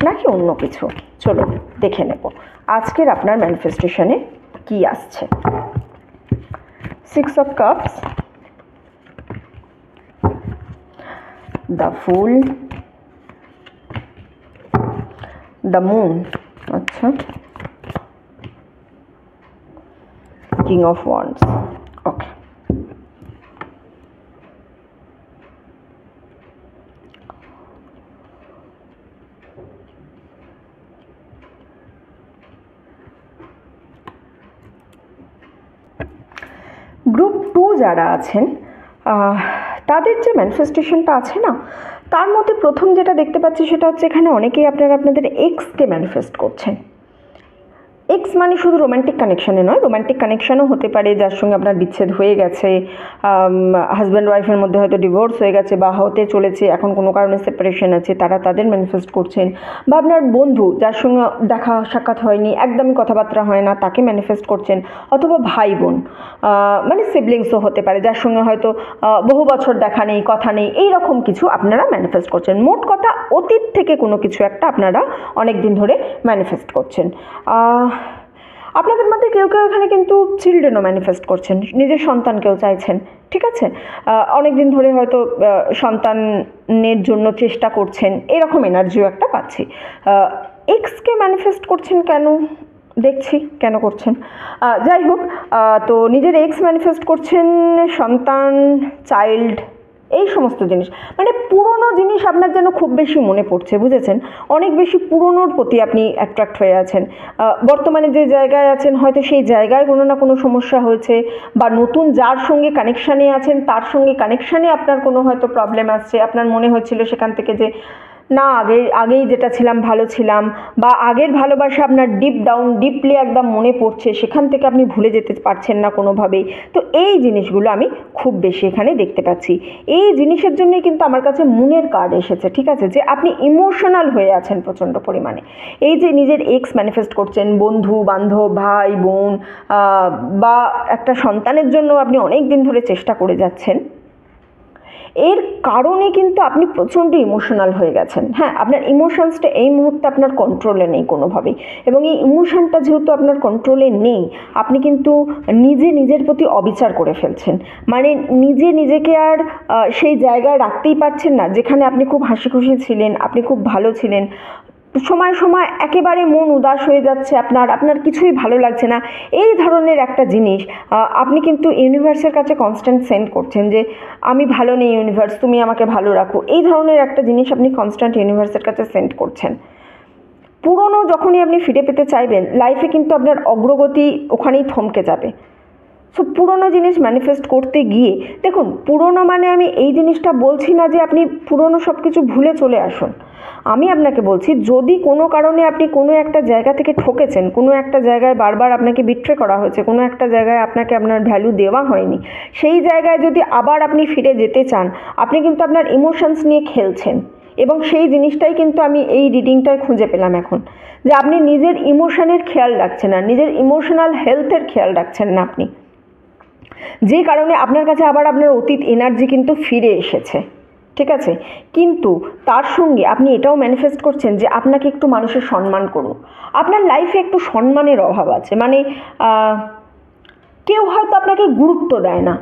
নাকি অন্য কিছু। চলুন দেখে নেব আজকের আপনার ম্যানিফেস্টেশনে কি আসছে। 6 of Cups, the Fool, the Moon, আচ্ছা, King of Wands, okay. Group 2 যারা আছেন তাদের যে ম্যানিফেস্টেশনটা আছে না, তার মধ্যে প্রথম যেটা দেখতে পাচ্ছি সেটা হচ্ছে এখানে অনেকেই আপনাদের এক্সকে ম্যানিফেস্ট করছেন। এক্স মানে শুধু রোম্যান্টিক কানেকশানে নয়, রোম্যান্টিক কানেকশানও হতে পারে যার সঙ্গে আপনার বিচ্ছেদ হয়ে গেছে, হাজব্যান্ড ওয়াইফের মধ্যে হয়তো ডিভোর্স হয়ে গেছে বা হতে চলেছে, এখন কোনো কারণে সেপারেশন আছে, তারা তাদের ম্যানিফেস্ট করছেন। বা আপনার বন্ধু যার সঙ্গে দেখা সাক্ষাৎ হয়নি, একদমই কথাবার্তা হয় না, তাকে ম্যানিফেস্ট করছেন। অথবা ভাই বোন মানে সিবলিংসও হতে পারে, যার সঙ্গে হয়তো বহু বছর দেখা নেই, কথা নেই, এই রকম কিছু আপনারা ম্যানিফেস্ট করছেন। মোট কথা অতীত থেকে কোনো কিছু একটা আপনারা অনেক দিন ধরে ম্যানিফেস্ট করছেন। আপনাদের মধ্যে কেউ কেউ এখানে কিন্তু চিলড্রেনও ম্যানিফেস্ট করছেন, নিজের সন্তানকেও চাইছেন। ঠিক আছে, অনেক দিন ধরে হয়তো সন্তানের জন্য চেষ্টা করছেন, এরকম এনার্জিও একটা পাচ্ছি। এক্সকে ম্যানিফেস্ট করছেন কেন দেখছি, কেন করছেন, যাই হোক। তো নিজের এক্স ম্যানিফেস্ট করছেন, সন্তান, চাইল্ড, এই সমস্ত জিনিস, মানে পুরনো জিনিস আপনার যেন খুব বেশি মনে পড়ছে, বুঝেছেন? অনেক বেশি পুরনোর প্রতি আপনি অ্যাট্রাক্ট হয়ে আছেন। বর্তমানে যে জায়গায় আছেন হয়তো সেই জায়গায় কোনো না কোনো সমস্যা হয়েছে, বা নতুন যার সঙ্গে কানেকশানে আছেন তার সঙ্গে কানেকশানে আপনার কোনো হয়তো প্রবলেম আসছে। আপনার মনে হচ্ছিল সেখান থেকে যে না, আগেই যেটা ছিলাম ভালো ছিলাম, বা আগের ভালোবাসা আপনার ডিপলি একদম মনে পড়ছে, সেখান থেকে আপনি ভুলে যেতে পারছেন না কোনোভাবেই। তো এই জিনিসগুলো আমি খুব বেশি এখানে দেখতে পাচ্ছি। এই জিনিসের জন্যই কিন্তু আমার কাছে মুনের কার্ড এসেছে। ঠিক আছে, যে আপনি ইমোশনাল হয়ে আছেন প্রচণ্ড পরিমাণে। এই যে নিজের এক্স ম্যানিফেস্ট করছেন, বন্ধু বান্ধব, ভাই বোন, বা একটা সন্তানের জন্য আপনি অনেক দিন ধরে চেষ্টা করে যাচ্ছেন, এর কারণে কিন্তু আপনি প্রচণ্ড ইমোশনাল হয়ে গেছেন। হ্যাঁ, আপনার ইমোশনসটা এই মুহূর্তে আপনার কন্ট্রোলে নেই কোনোভাবেই, এবং এই ইমোশনটা যেহেতু আপনার কন্ট্রোলে নেই, আপনি কিন্তু নিজের প্রতি অবিচার করে ফেলছেন। মানে নিজেকে আর সেই জায়গায় রাখতেই পারছেন না যেখানে আপনি খুব হাসি খুশি ছিলেন, আপনি খুব ভালো ছিলেন। সময় একেবারে মন উদাস হয়ে যাচ্ছে, আপনার কিছুই ভালো লাগছে না, এই ধরনের একটা জিনিস আপনি কিন্তু ইউনিভার্সের কাছে কনস্ট্যান্ট সেন্ড করছেন যে আমি ভালো নেই ইউনিভার্স, তুমি আমাকে ভালো রাখো। এই ধরনের একটা জিনিস আপনি কনস্ট্যান্ট ইউনিভার্সের কাছে সেন্ড করছেন। পুরনো যখনই আপনি ফিরে পেতে চাইবেন লাইফে, কিন্তু আপনার অগ্রগতি ওখানেই থমকে যাবে। সো পুরনো জিনিস ম্যানিফেস্ট করতে গিয়ে দেখুন, পুরনো মানে আমি এই জিনিসটা বলছি না যে আপনি পুরনো সব কিছু ভুলে চলে আসুন। আমি আপনাকে বলছি, যদি কোনো কারণে আপনি কোনো একটা জায়গা থেকে ঠকেছেন, কোনো একটা জায়গায় বারবার আপনাকে বিট্রে করা হয়েছে, কোনো একটা জায়গায় আপনাকে আপনার ভ্যালু দেওয়া হয়নি, সেই জায়গায় যদি আবার আপনি ফিরে যেতে চান, আপনি কিন্তু আপনার ইমোশনস নিয়ে খেলছেন। এবং সেই জিনিসটাই কিন্তু আমি এই রিডিংটায় খুঁজে পেলাম এখন, যে আপনি নিজের ইমোশনের খেয়াল রাখছেন না, নিজের ইমোশনাল হেলথের খেয়াল রাখছেন না আপনি, যে কারণে আপনার কাছে আবার আপনার অতীত এনার্জি কিন্তু ফিরে এসেছে। ঠিক আছে, কিন্তু তার সঙ্গে আপনি এটাও ম্যানিফেস্ট করছেন যে আপনাকে একটু মানুষের সম্মান করুন। আপনার লাইফে একটু সম্মানের অভাব আছে, মানে কেউ হয়তো আপনাকে গুরুত্ব দেয় না,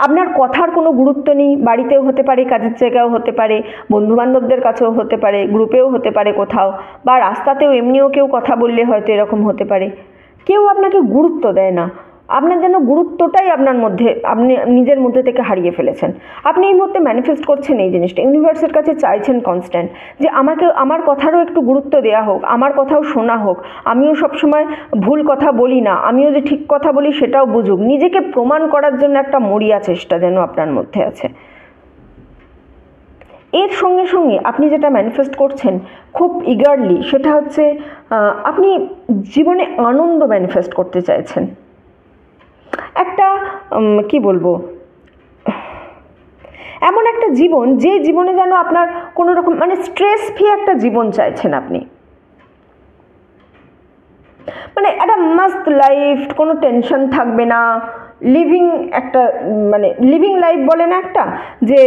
আপনার কথার কোনো গুরুত্ব নেই। বাড়িতেও হতে পারে, কাজের জায়গায়ও হতে পারে, বন্ধুবান্ধবদের কাছেও হতে পারে, গ্রুপেও হতে পারে কোথাও, বা রাস্তাতেও এমনিও কেউ কথা বললে হয়তো এরকম হতে পারে, কেউ আপনাকে গুরুত্ব দেয় না। আপনার যেন গুরুত্বটাই আপনার মধ্যে, আপনি নিজের মধ্যে থেকে হারিয়ে ফেলেছেন। আপনি এই মুহূর্তে ম্যানিফেস্ট করছেন এই জিনিসটা, ইউনিভার্সের কাছে চাইছেন কনস্ট্যান্ট, যে আমাকে, আমার কথারও একটু গুরুত্ব দেওয়া হোক, আমার কথাও শোনা হোক, আমিও সবসময় ভুল কথা বলি না, আমিও যে ঠিক কথা বলি সেটাও বুঝুক। নিজেকে প্রমাণ করার জন্য একটা মরিয়া চেষ্টা যেন আপনার মধ্যে আছে। এর সঙ্গে সঙ্গে আপনি যেটা ম্যানিফেস্ট করছেন খুব ইগারলি, সেটা হচ্ছে আপনি জীবনে আনন্দ ম্যানিফেস্ট করতে চাইছেন। একটা কি বলবো, এমন একটা জীবন, যে জীবনে যেন আপনার কোনো রকম মানে স্ট্রেস ফ্রি একটা জীবন চাইছেন আপনি, মানে একটা মাস্ট লাইফ, কোনো টেনশন থাকবে না, লিভিং একটা, মানে লিভিং লাইফ বলে না একটা, যে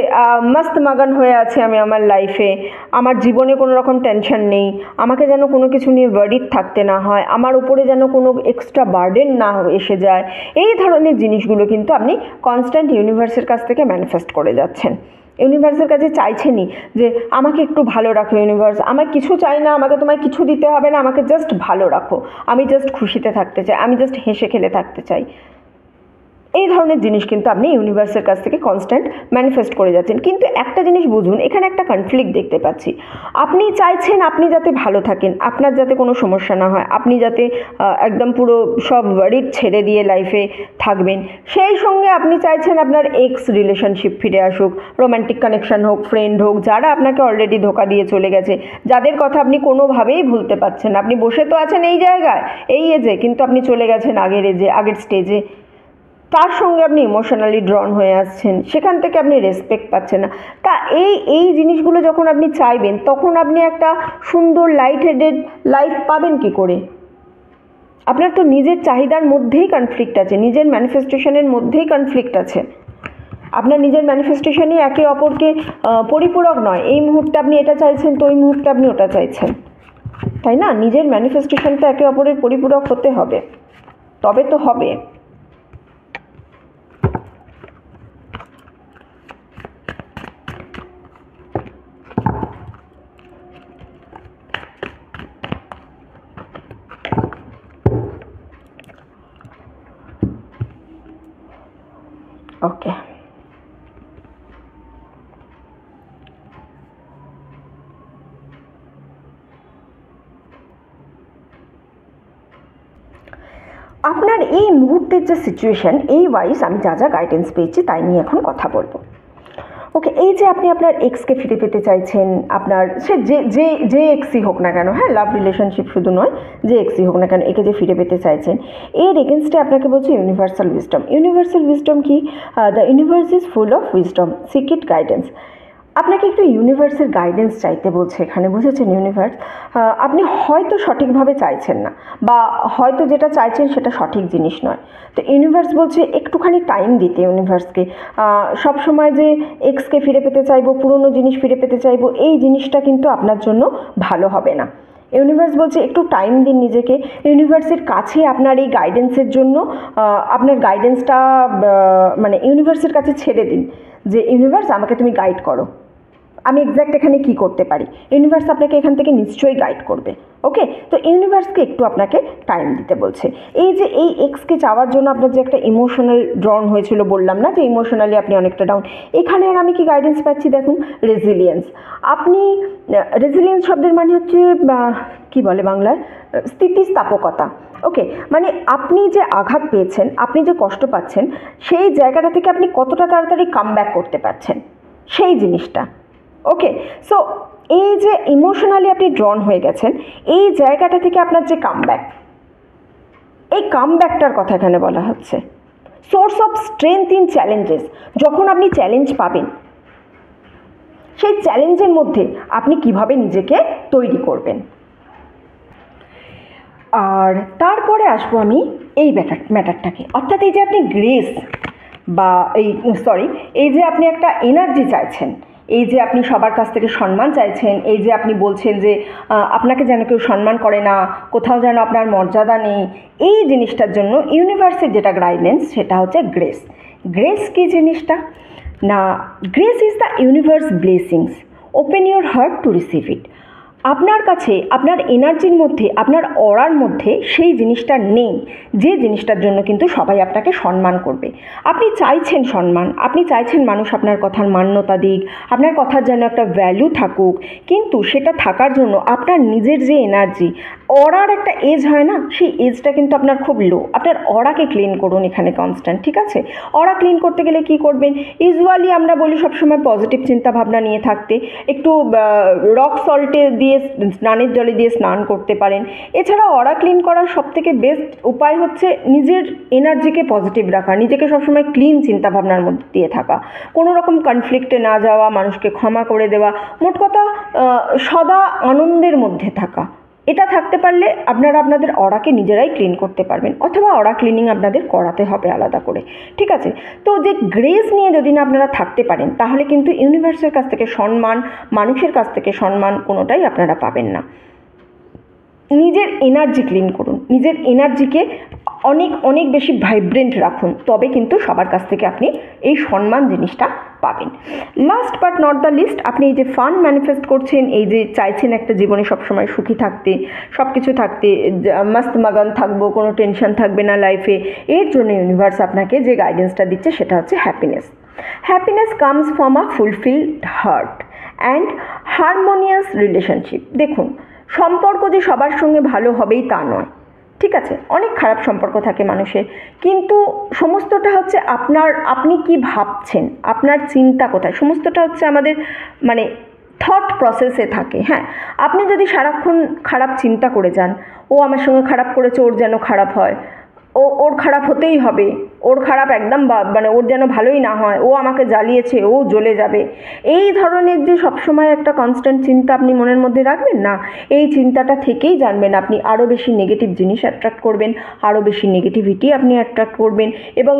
মাস্ত মাগান হয়ে আছে আমি আমার লাইফে, আমার জীবনে কোনো রকম টেনশন নেই, আমাকে যেন কোনো কিছু নিয়ে ওয়ারিড থাকতে না হয়, আমার উপরে যেন কোনো এক্সট্রা বার্ডেন না এসে যায়। এই ধরনের জিনিসগুলো কিন্তু আপনি কনস্ট্যান্ট ইউনিভার্সের কাছ থেকে ম্যানিফেস্ট করে যাচ্ছেন। ইউনিভার্সের কাছে চাইছেনই যে আমাকে একটু ভালো রাখো ইউনিভার্স, আমার কিছু চাই না, আমাকে তোমায় কিছু দিতে হবে না, আমাকে জাস্ট ভালো রাখো, আমি জাস্ট খুশিতে থাকতে চাই, আমি জাস্ট হেসে খেলে থাকতে চাই। এই ধরনের জিনিস কিন্তু আপনি ইউনিভার্সের কাছ থেকে কনস্ট্যান্ট ম্যানিফেস্ট করে যাচ্ছেন। কিন্তু একটা জিনিস বুঝুন, এখানে একটা কনফ্লিক্ট দেখতে পাচ্ছি। আপনি চাইছেন আপনি যাতে ভালো থাকেন, আপনার যাতে কোনো সমস্যা না হয়, আপনি যাতে একদম পুরো সব ওয়ারিড ছেড়ে দিয়ে লাইফে থাকবেন, সেই সঙ্গে আপনি চাইছেন আপনার এক্স রিলেশনশিপ ফিরে আসুক, রোম্যান্টিক কানেকশন হোক, ফ্রেন্ড হোক, যারা আপনাকে অলরেডি ধোকা দিয়ে চলে গেছে, যাদের কথা আপনি কোনোভাবেই ভুলতে পারছেন। আপনি বসে তো আছেন এই জায়গায়, এই এজে, কিন্তু আপনি চলে গেছেন আগের এজে, আগের স্টেজে, তার সঙ্গে আপনি ইমোশনালি ড্রন হয়ে আসছেন, সেখান থেকে আপনি রেসপেক্ট পাচ্ছেন না। তা এই জিনিসগুলো যখন আপনি চাইবেন, তখন আপনি একটা সুন্দর লাইট হেডেড লাইফ পাবেন কি করে? আপনার তো নিজের চাহিদার মধ্যেই কনফ্লিক্ট আছে, নিজের ম্যানিফেস্টেশনের মধ্যেই কনফ্লিক্ট আছে। আপনার নিজের ম্যানিফেস্টেশনই একে অপরকে পরিপূরক নয়। এই মুহূর্তে আপনি এটা চাইছেন, তো ওই মুহূর্তে আপনি ওটা চাইছেন, তাই না? নিজের ম্যানিফেস্টেশনটা একে অপরের পরিপূরক হতে হবে, তবে তো হবে। ওকে, আপনার এই মুহূর্তের যে সিচুয়েশন, এই ওয়াইজ আমি যা যা গাইডেন্স পেয়েছি তাই নিয়ে এখন কথা বলবো। ওকে, এই যে আপনি আপনার এক্সকে ফিরে পেতে চাইছেন, আপনার সে যে এক্সই হোক না কেন, হ্যাঁ, লাভ রিলেশনশিপ শুধু নয়, যে এক্সই হোক না কেন, একে যে ফিরে পেতে চাইছেন, এর এগেনস্টে আপনাকে বলছি ইউনিভার্সাল উইজডম। ইউনিভার্সাল উইজডম কি? The universe is full of wisdom, seek it guidance. আপনাকে একটু ইউনিভার্সের গাইডেন্স চাইতে বলছে এখানে, বুঝেছেন? ইউনিভার্স, আপনি হয়তো সঠিকভাবে চাইছেন না, বা হয়তো যেটা চাইছেন সেটা সঠিক জিনিস নয়। তো ইউনিভার্স বলছে একটুখানি টাইম দিতে ইউনিভার্সকে। সবসময় যে এক্সকে ফিরে পেতে চাইবো, পুরনো জিনিস ফিরে পেতে চাইবো, এই জিনিসটা কিন্তু আপনার জন্য ভালো হবে না। ইউনিভার্স বলছে একটু টাইম দিন নিজেকে। ইউনিভার্সের কাছে আপনার এই গাইডেন্সের জন্য আপনার গাইডেন্সটা মানে ইউনিভার্সের কাছে ছেড়ে দিন, যে ইউনিভার্স আমাকে তুমি গাইড করো। আমি এক্স্যাক্ট এখানে কি করতে পারি, ইউনিভার্স আপনাকে এখান থেকে নিশ্চয়ই গাইড করবে। ওকে, তো ইউনিভার্সকে একটু আপনাকে টাইম দিতে বলছে। এই যে এই এক্সকে চাওয়ার জন্য আপনার যে একটা ইমোশনাল ড্রন হয়েছিল, বললাম না যে ইমোশনালি আপনি অনেকটা ডাউন, এখানে আর আমি কি গাইডেন্স পাচ্ছি দেখুন, রেজিলিয়েন্স। আপনি রেজিলিয়েন্স শব্দের মানে হচ্ছে কি বলে বাংলায়, স্থিতিস্থাপকতা। ওকে, মানে আপনি যে আঘাত পেয়েছেন, আপনি যে কষ্ট পাচ্ছেন, সেই জায়গাটা থেকে আপনি কতটা তাড়াতাড়ি কামব্যাক করতে পারছেন, সেই জিনিসটা। ওকে, সো এই যে ইমোশনালি আপনি ড্রন হয়ে গেছেন, এই জায়গাটা থেকে আপনার যে কামব্যাক, এই কামব্যাকটার কথা এখানে বলা হচ্ছে। Source of strength in challenges, যখন আপনি চ্যালেঞ্জ পাবেন, সেই চ্যালেঞ্জের মধ্যে আপনি কিভাবে নিজেকে তৈরি করবেন। আর তারপরে আসবো আমি এই ম্যাটারটাকে, অর্থাৎ এই যে আপনি গ্রেস বা এই যে আপনি একটা এনার্জি চাইছেন, এই যে আপনি সবার কাছ থেকে সম্মান চাইছেন, এই যে আপনি বলছেন যে আপনাকে যেন কেউ সম্মান করে না, কোথাও যেন আপনার মর্যাদা নেই, এই জিনিসটার জন্য ইউনিভার্সের যেটা গাইডেন্স সেটা হচ্ছে গ্রেস। গ্রেস কী জিনিসটা না, grace is the universe blessings, open your heart to receive it. আপনার কাছে আপনার এনার্জির মধ্যে, আপনার অরার মধ্যে সেই জিনিসটা নেই, যে জিনিসটার জন্য কিন্তু সবাই আপনাকে সম্মান করবে। আপনি চাইছেন সম্মান, আপনি চাইছেন মানুষ আপনার কথার মান্যতা দিক, আপনার কথার যেন একটা ভ্যালু থাকুক, কিন্তু সেটা থাকার জন্য আপনার নিজের যে এনার্জি, অরার একটা এজ হয় না, সেই এজটা কিন্তু আপনার খুব লো। আপনার অরাকে ক্লিন করুন এখানে কনস্ট্যান্ট, ঠিক আছে? অরা ক্লিন করতে গেলে কি করবেন? ইউজুয়ালি আমরা বলি সবসময় পজিটিভ চিন্তাভাবনা নিয়ে থাকতে, একটু রক সল্টে দিয়ে স্নানের জলে দিয়ে স্নান করতে পারেন। এছাড়া অরা ক্লিন করার সবথেকে বেস্ট উপায় হচ্ছে নিজের এনার্জিকে পজিটিভ রাখা, নিজেকে সবসময় ক্লিন চিন্তাভাবনার মধ্যে দিয়ে থাকা, কোনো রকম কনফ্লিক্টে না যাওয়া, মানুষকে ক্ষমা করে দেওয়া, মোট কথা সদা আনন্দের মধ্যে থাকা। এটা থাকতে পারলে আপনারা আপনাদের অরাকে নিজেরাই ক্লিন করতে পারবেন, অথবা অরা ক্লিনিং আপনাদের করাতে হবে আলাদা করে, ঠিক আছে? তো যে গ্রেস নিয়ে যদি না আপনারা থাকতে পারেন, তাহলে কিন্তু ইউনিভার্সের কাছ থেকে সম্মান, মানুষের কাছ থেকে সম্মান কোনোটাই আপনারা পাবেন না। নিজের এনার্জি ক্লিন করুন, নিজের এনার্জিকে অনেক অনেক বেশি ভাইব্রেন্ট রাখুন, তবে কিন্তু সবার কাছ থেকে আপনি এই সম্মান জিনিসটা পাবেন। Last but not the least, আপনি এই যে ফান ম্যানিফেস্ট করছেন, এই যে চাইছেন একটা জীবনে সবসময় সুখী থাকতে, সব কিছু থাকতে, মস্ত মাগান থাকবো, কোনো টেনশন থাকবে না লাইফে, এর জন্য ইউনিভার্স আপনাকে যে গাইডেন্সটা দিচ্ছে সেটা হচ্ছে happiness. Happiness comes from a fulfilled heart and harmonious relationship. দেখুন, সম্পর্ক যে সবার সঙ্গে ভালো হবেই তা নয়, ঠিক আছে? অনেক খারাপ সম্পর্ক থাকে মানুষের, কিন্তু সমস্তটা হচ্ছে আপনি কি ভাবছেন, আপনার চিন্তা কোথায়, সমস্তটা হচ্ছে আমাদের মানে থট প্রসেসে থাকে। হ্যাঁ, আপনি যদি সারাক্ষণ খারাপ চিন্তা করে যান, ও আমার সঙ্গে খারাপ করেছে, ওর যেন খারাপ হয়, ওর খারাপ হতেই হবে, ওর খারাপ একদম মানে ওর যেন ভালোই না হয়, ও আমাকে জ্বালিয়েছে, ও জ্বলে যাবে, এই ধরনের যে সবসময় একটা কনস্ট্যান্ট চিন্তা আপনি মনের মধ্যে রাখবেন না, এই চিন্তাটা থেকেই জানবেন আপনি আরও বেশি নেগেটিভ জিনিস অ্যাট্রাক্ট করবেন, আরও বেশি নেগেটিভিটি আপনি অ্যাট্রাক্ট করবেন, এবং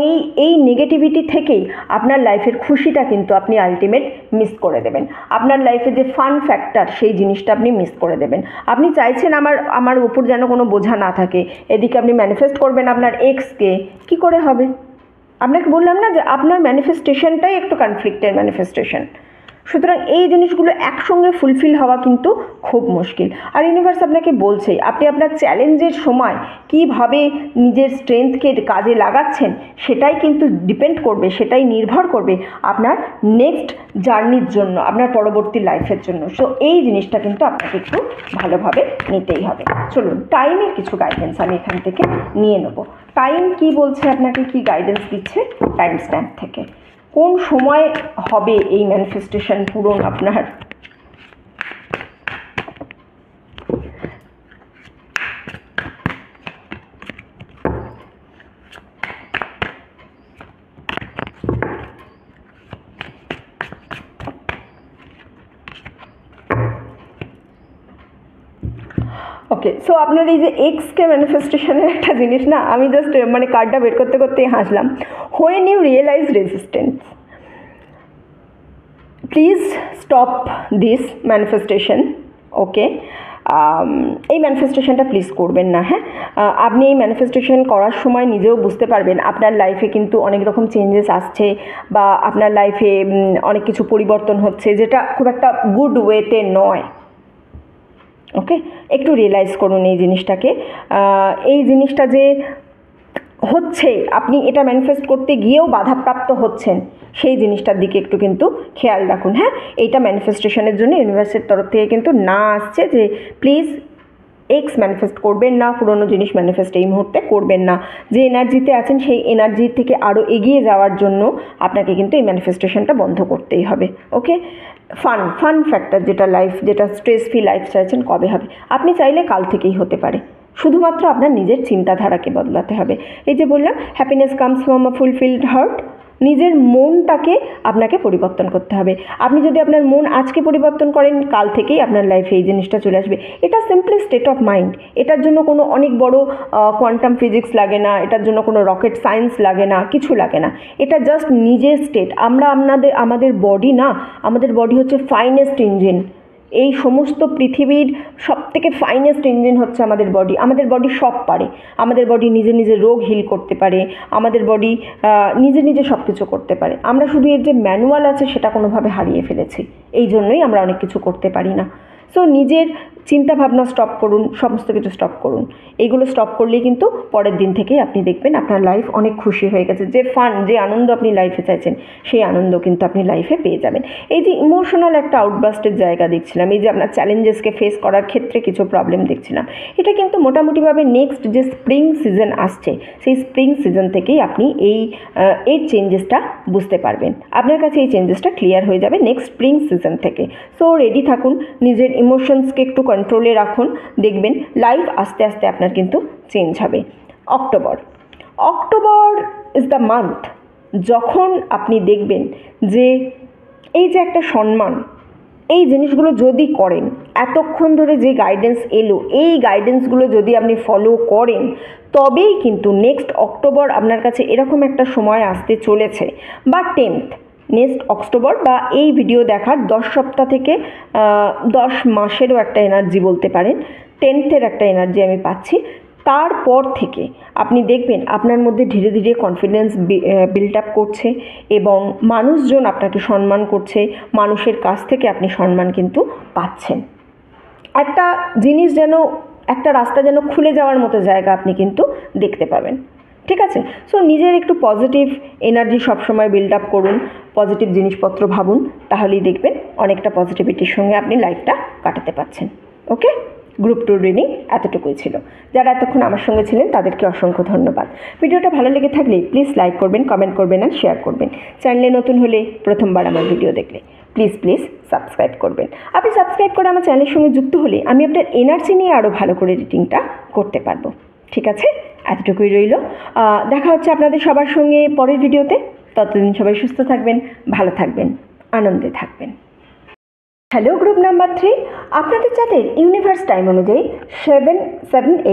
এই নেগেটিভিটি থেকেই আপনার লাইফের খুশিটা কিন্তু আপনি আলটিমেট মিস করে দেবেন। আপনার লাইফে যে ফান ফ্যাক্টর, সেই জিনিসটা আপনি মিস করে দেবেন। আপনি চাইছেন আমার উপর যেন কোনো বোঝা না থাকে, এদিকে আপনি ম্যানিফেস্ট করবেন আপনার এক্সকে, কি করে হবে? আপনাকে বললাম না যে আপনার ম্যানিফেস্টেশনটাই একটু কনফ্লিক্টের ম্যানিফেস্টেশন। সুতরাং এই জিনিসগুলো একসঙ্গে ফুলফিল হওয়া কিন্তু খুব মুশকিল। আর ইউনিভার্স আপনাকে বলছে, আপনি আপনার চ্যালেঞ্জের সময় কীভাবে নিজের স্ট্রেংথকে কাজে লাগাচ্ছেন, সেটাই কিন্তু ডিপেন্ড করবে, সেটাই নির্ভর করবে আপনার নেক্সট জার্নির জন্য, আপনার পরবর্তী লাইফের জন্য। সো এই জিনিসটা কিন্তু আপনাকে একটু ভালোভাবে নিতেই হবে। চলুন, টাইমের কিছু গাইডেন্স আমি এখান থেকে নিয়ে নেব। টাইম কি বলছে, আপনাকে কি গাইডেন্স দিচ্ছে টাইম স্ট্যাম্প থেকে, কোন সময় হবে এই ম্যানিফেস্টেশন পূরণ আপনার? ওকে, সো আপনার এই যে এক্সকে ম্যানিফেস্টেশনের একটা জিনিস না, আমি জাস্ট মানে কার্ডটা বের করতে করতেই হাসলাম। When you realise resistance, please stop this manifestation. Okay, এই ম্যানিফেস্টেশনটা প্লিজ করবেন না। হ্যাঁ, আপনি এই ম্যানিফেস্টেশন করার সময় নিজেও বুঝতে পারবেন আপনার লাইফে কিন্তু অনেক রকম চেঞ্জেস আসছে, বা আপনার লাইফে অনেক কিছু পরিবর্তন হচ্ছে যেটা খুব একটা গুড ওয়েতে নয়। ওকে, একটু রিয়েলাইজ করুন এই জিনিসটাকে। এই জিনিসটা যে হচ্ছে, আপনি এটা ম্যানিফেস্ট করতে গিয়েও বাধাপ্রাপ্ত হচ্ছেন, সেই জিনিসটার দিকে একটু কিন্তু খেয়াল রাখুন। হ্যাঁ, এইটা ম্যানিফেস্টেশনের জন্য ইউনিভার্সের তরফ থেকে কিন্তু না আসছে যে প্লিজ এক্স ম্যানিফেস্ট করবেন না, পুরনো জিনিস ম্যানিফেস্ট এই মুহূর্তে করবেন না। যে এনার্জিতে আছেন সেই এনার্জি থেকে আরও এগিয়ে যাওয়ার জন্য আপনাকে কিন্তু এই ম্যানিফেস্টেশনটা বন্ধ করতেই হবে। ওকে, ফান ফ্যাক্টর, যেটা লাইফ, যেটা স্ট্রেস ফ্রি লাইফ চাইছেন, কবে হবে? আপনি চাইলে কাল থেকেই হতে পারে, শুধুমাত্র আপনার নিজের চিন্তাধারাকে বদলাতে হবে। এই যে বললাম, happiness comes from a fulfilled heart, নিজের মনটাকে আপনাকে পরিবর্তন করতে হবে। আপনি যদি আপনার মন আজকে পরিবর্তন করেন, কাল থেকেই আপনার লাইফে এই জিনিসটা চলে আসবে। এটা সিম্পলি স্টেট অফ মাইন্ড। এটার জন্য কোনো অনেক বড় কোয়ান্টাম ফিজিক্স লাগে না, এটার জন্য কোনো রকেট সায়েন্স লাগে না, কিছু লাগে না। এটা জাস্ট নিজের স্টেট। আমাদের বডি না, আমাদের বডি হচ্ছে ফাইনেস্ট ইঞ্জিন। এই সমস্ত পৃথিবীর সবথেকে ফাইনেস্ট ইঞ্জিন হচ্ছে আমাদের বডি। আমাদের বডি সব পারে। আমাদের বডি নিজে নিজে রোগ হিল করতে পারে, আমাদের বডি নিজে নিজে সব কিছু করতে পারে। আমরা শুধু এর যে ম্যানুয়াল আছে সেটা কোনোভাবে হারিয়ে ফেলেছি, এই জন্যই আমরা অনেক কিছু করতে পারি না। সো নিজের চিন্তাভাবনা স্টপ করুন, সমস্ত কিছু স্টপ করুন। এইগুলো স্টপ করলেই কিন্তু পরের দিন থেকেই আপনি দেখবেন আপনার লাইফ অনেক খুশি হয়ে গেছে। যে ফান, যে আনন্দ আপনি লাইফে চাইছেন, সেই আনন্দ কিন্তু আপনি লাইফে পেয়ে যাবেন। এই যে ইমোশনাল একটা আউটবাস্টের জায়গা দেখছিলাম, এই যে আপনার চ্যালেঞ্জেসকে ফেস করার ক্ষেত্রে কিছু প্রবলেম দেখছিলাম, এটা কিন্তু মোটামুটিভাবে নেক্সট যে স্প্রিং সিজন আসছে, সেই স্প্রিং সিজন থেকেই আপনি এর চেঞ্জেসটা বুঝতে পারবেন। আপনার কাছে এই চেঞ্জেসটা ক্লিয়ার হয়ে যাবে নেক্সট স্প্রিং সিজন থেকে। সো রেডি থাকুন, নিজের ইমোশনসকে একটু কন্ট্রোলে রাখুন, দেখবেন লাইফ আস্তে আস্তে আপনার কিন্তু চেঞ্জ হবে। অক্টোবর ইজ দ্য মান্থ যখন আপনি দেখবেন যে এই যে একটা সম্মান, এই জিনিসগুলো যদি করেন, এতক্ষণ ধরে যে গাইডেন্স এলো, এই গাইডেন্সগুলো যদি আপনি ফলো করেন, তবেই কিন্তু নেক্সট অক্টোবর আপনার কাছে এরকম একটা সময় আসতে চলেছে, বা 10th নেক্সট অক্টোবর, বা এই ভিডিও দেখার 10 সপ্তাহ থেকে 10 মাসেরও একটা এনার্জি বলতে পারেন, 10th একটা এনার্জি আমি পাচ্ছি। তারপর থেকে আপনি দেখবেন আপনার মধ্যে ধীরে ধীরে কনফিডেন্স বিল্ড আপ করছে, এবং মানুষজন আপনাকে সম্মান করছে, মানুষের কাছ থেকে আপনি সম্মান কিন্তু পাচ্ছেন। একটা জিনিস যেন, একটা রাস্তা যেন খুলে যাওয়ার মতো জায়গা আপনি কিন্তু দেখতে পাবেন। ঠিক আছে? সো নিজের একটু পজিটিভ এনার্জি সবসময় বিল্ড আপ করুন, পজিটিভ জিনিসপত্র ভাবুন, তাহলেই দেখবেন অনেকটা পজিটিভিটির সঙ্গে আপনি লাইফটা কাটাতে পারছেন। ওকে, গ্রুপ 2 রিডিং এতটুকুই ছিল। যারা এতক্ষণ আমার সঙ্গে ছিলেন তাদেরকে অসংখ্য ধন্যবাদ। ভিডিওটা ভালো লেগে থাকলে প্লিজ লাইক করবেন, কমেন্ট করবেন আর শেয়ার করবেন। চ্যানেলে নতুন হলে, প্রথমবার আমার ভিডিও দেখলে প্লিজ সাবস্ক্রাইব করবেন। আপনি সাবস্ক্রাইব করে আমার চ্যানেলের সঙ্গে যুক্ত হলে আমি আপনার এনার্জি নিয়ে আরও ভালো করে রিডিংটা করতে পারবো। ঠিক আছে, এতটুকুই রইল। দেখা হচ্ছে আপনাদের সবার সঙ্গে পরের ভিডিওতে। ততদিন সবাই সুস্থ থাকবেন, ভালো থাকবেন, আনন্দে থাকবেন। হ্যালো গ্রুপ নাম্বার 3, আপনাদের যাদের ইউনিভার্স টাইম অনুযায়ী 7,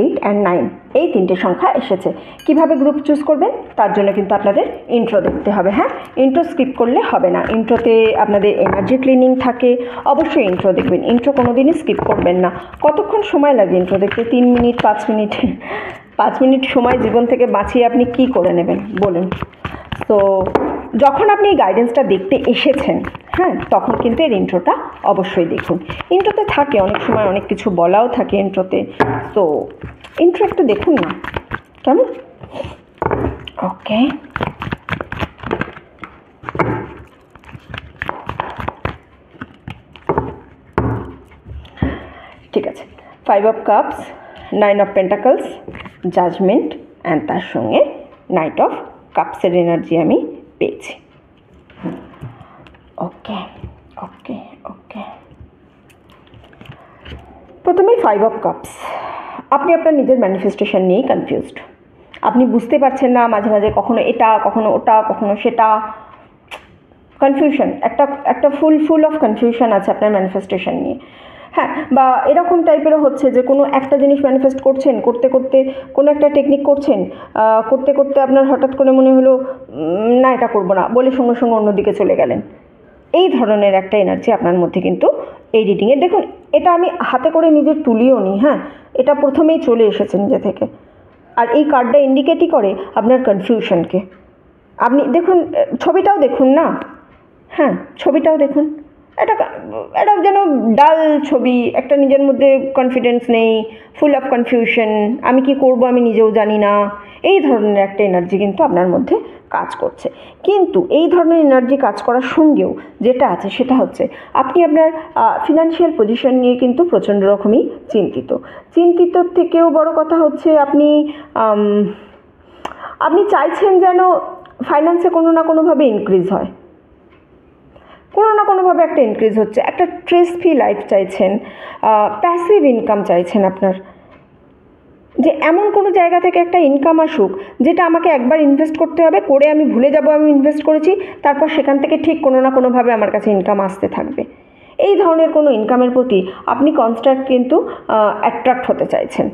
8 অ্যান্ড 9 এই 3টে সংখ্যা এসেছে, কিভাবে গ্রুপ চুজ করবেন তার জন্য কিন্তু আপনাদের ইন্ট্রো দেখতে হবে। হ্যাঁ, ইন্ট্রো স্কিপ করলে হবে না। ইন্ট্রোতে আপনাদের এনার্জি ক্লিনিং থাকে, অবশ্যই ইন্ট্রো দেখবেন। ইন্ট্রো কোনো দিনই স্কিপ করবেন না। কতক্ষণ সময় লাগে ইন্ট্রো দেখতে? 3 মিনিট, 5 মিনিট? 5 মিনিট সময় জীবন থেকে বাঁচিয়ে আপনি কি করে নেবেন বলুন? তো যখন আপনি এই গাইডেন্সটা দেখতে এসেছেন, হ্যাঁ, তখন কিন্তু এর ইন্ট্রোটা অবশ্যই দেখুন। ইন্ট্রোতে থাকে অনেক সময় অনেক কিছু বলাও থাকে ইন্ট্রোতে, তো ইন্ট্রো একটু দেখুন না, কেমন? ওকে, ঠিক আছে। 5 of cups, 9 of pentacles, judgement and তার সঙ্গে নাইট অফ কাপসের এনার্জি আমি পেয়েছি। ওকে ওকে ওকে, প্রথমেই 5 অফ কাপস। আপনি আপনার নিজের ম্যানিফেস্টেশন নিয়েই কনফিউজড। আপনি বুঝতে পারছেন না, মাঝে মাঝে কখনো এটা, কখনো ওটা, কখনো সেটা, কনফিউশন, একটা ফুল অফ কনফিউশন আছে আপনার ম্যানিফেস্টেশন নিয়ে। হ্যাঁ, বা এরকম টাইপেরও হচ্ছে যে কোনো একটা জিনিস ম্যানিফেস্ট করছেন, করতে করতে কোনো একটা টেকনিক করছেন, করতে করতে আপনার হঠাৎ করে মনে হলো না এটা করবো না, বলে সঙ্গে সঙ্গে অন্যদিকে চলে গেলেন। এই ধরনের একটা এনার্জি আপনার মধ্যে কিন্তু এই রিডিংয়ে দেখুন। এটা আমি হাতে করে নিজের তুলিও নি, হ্যাঁ, এটা প্রথমেই চলে এসেছে নিজে থেকে। আর এই কার্ডটা ইন্ডিকেটই করে আপনার কনফিউশনকে। আপনি দেখুন, ছবিটাও দেখুন না, হ্যাঁ ছবিটাও দেখুন, এটা যেন ডাল ছবি, একটা নিজের মধ্যে কনফিডেন্স নেই, ফুল অফ কনফিউশন, আমি কি করব আমি নিজেও জানি না, এই ধরনের একটা এনার্জি কিন্তু আপনার মধ্যে কাজ করছে। কিন্তু এই ধরনের এনার্জি কাজ করার সঙ্গেও যেটা আছে সেটা হচ্ছে আপনি আপনার ফিনান্সিয়াল পজিশন নিয়ে কিন্তু প্রচণ্ড রকমই চিন্তিত থেকেও বড় কথা হচ্ছে আপনি চাইছেন যেন ফাইন্যান্সে কোনো না কোনোভাবে ইনক্রিজ হয়, কোনো না কোনোভাবে একটা ইনক্রিজ হচ্ছে, একটা স্ট্রেস ফ্রি লাইফ চাইছেন, প্যাসিভ ইনকাম চাইছেন আপনার, যে এমন কোনো জায়গা থেকে একটা ইনকাম আসুক যেটা আমাকে একবার ইনভেস্ট করতে হবে, করে আমি ভুলে যাব আমি ইনভেস্ট করেছি, তারপর সেখান থেকে ঠিক কোনো না কোনোভাবে আমার কাছে ইনকাম আসতে থাকবে। এই ধরনের কোনো ইনকামের প্রতি আপনি কনস্ট্যান্ট কিন্তু অ্যাট্রাক্ট হতে চাইছেন।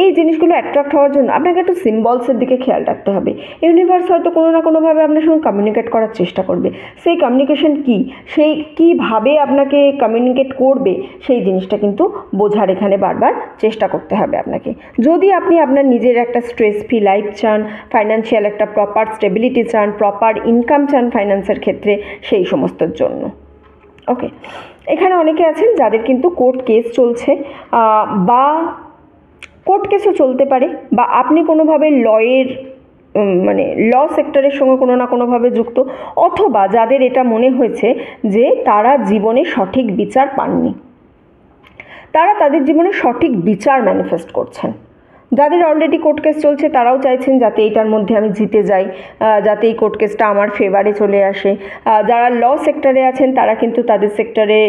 এই জিনিসগুলো অ্যাট্রাক্ট হওয়ার জন্য আপনাকে একটু সিম্বলসের দিকে খেয়াল রাখতে হবে। ইউনিভার্স হয়তো কোনো না কোনোভাবে আপনার সঙ্গে কমিউনিকেট করার চেষ্টা করবে। সেই কমিউনিকেশন কী, সেই কীভাবে আপনাকে কমিউনিকেট করবে, সেই জিনিসটা কিন্তু বোঝার এখানে বারবার চেষ্টা করতে হবে আপনাকে। যদি আপনি আপনার নিজের একটা স্ট্রেস ফ্রি লাইফ চান, ফাইন্যান্সিয়াল একটা প্রপার স্টেবিলিটি চান, প্রপার ইনকাম চান ফাইন্যান্সের ক্ষেত্রে, সেই সমস্তর জন্য। ওকে, এখানে অনেকে আছেন যাদের কিন্তু কোর্ট কেস চলছে, বা কোর্ট কেসও চলতে পারে, বা আপনি কোনোভাবে ল সেক্টরের সঙ্গে কোনো না কোনোভাবে যুক্ত, অথবা যাদের এটা মনে হয়েছে যে তারা জীবনে সঠিক বিচার পাননি, তারা তাদের জীবনে সঠিক বিচার ম্যানিফেস্ট করছেন। যাদের অলরেডি কোর্ট কেস চলছে তারাও চাইছেন যাতে এইটার মধ্যে আমি জিতে যাই, যাতে এই কোর্ট কেসটা আমার ফেভারে চলে আসে। যারা ল সেক্টরে আছেন তারা কিন্তু তাদের সেক্টরে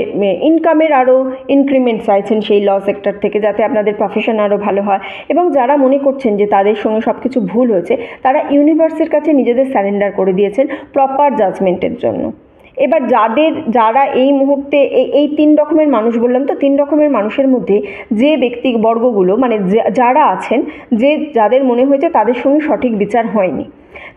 ইনকামের আরও ইনক্রিমেন্ট চাইছেন সেই ল সেক্টর থেকে, যাতে আপনাদের প্রফেশন আরও ভালো হয়। এবং যারা মনে করছেন যে তাদের সঙ্গে সব কিছু ভুল হয়েছে, তারা ইউনিভার্সের কাছে নিজেদের সারেন্ডার করে দিয়েছেন প্রপার জাজমেন্টের জন্য। এবার যারা এই মুহূর্তে এই 3 রকমের মানুষ বললাম, তো 3 রকমের মানুষের মধ্যে যে ব্যক্তিবর্গগুলো যারা আছেন, যাদের মনে হয়েছে তাদের সঙ্গে সঠিক বিচার হয়নি,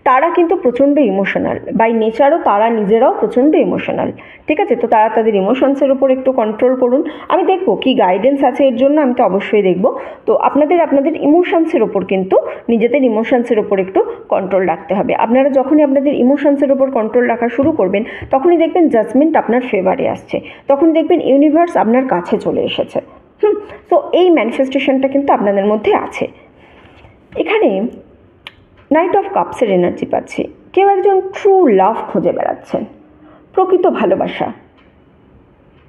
তারা কিন্তু প্রচণ্ড ইমোশনাল বাই নেচারও, তারা নিজেরাও প্রচণ্ড ইমোশনাল। ঠিক আছে, তো তারা তাদের ইমোশনসের উপর একটু কন্ট্রোল করুন। আমি দেখবো কি গাইডেন্স আছে এর জন্য, আমি তো অবশ্যই দেখব। তো আপনাদের ইমোশনসের ওপর কিন্তু নিজেদের ইমোশনসের ওপর একটু কন্ট্রোল রাখতে হবে। আপনারা যখনই আপনাদের ইমোশনসের ওপর কন্ট্রোল রাখা শুরু করবেন, তখনই দেখবেন জাজমেন্ট আপনার ফেভারে আসছে, তখন দেখবেন ইউনিভার্স আপনার কাছে চলে এসেছে। তো এই ম্যানিফেস্টেশনটা কিন্তু আপনাদের মধ্যে আছে। এখানে নাইট অফ কাপসের এনার্জি পাচ্ছি। কেউ একজন ট্রু লাভ খুঁজে বেড়াচ্ছেন, প্রকৃত ভালোবাসা,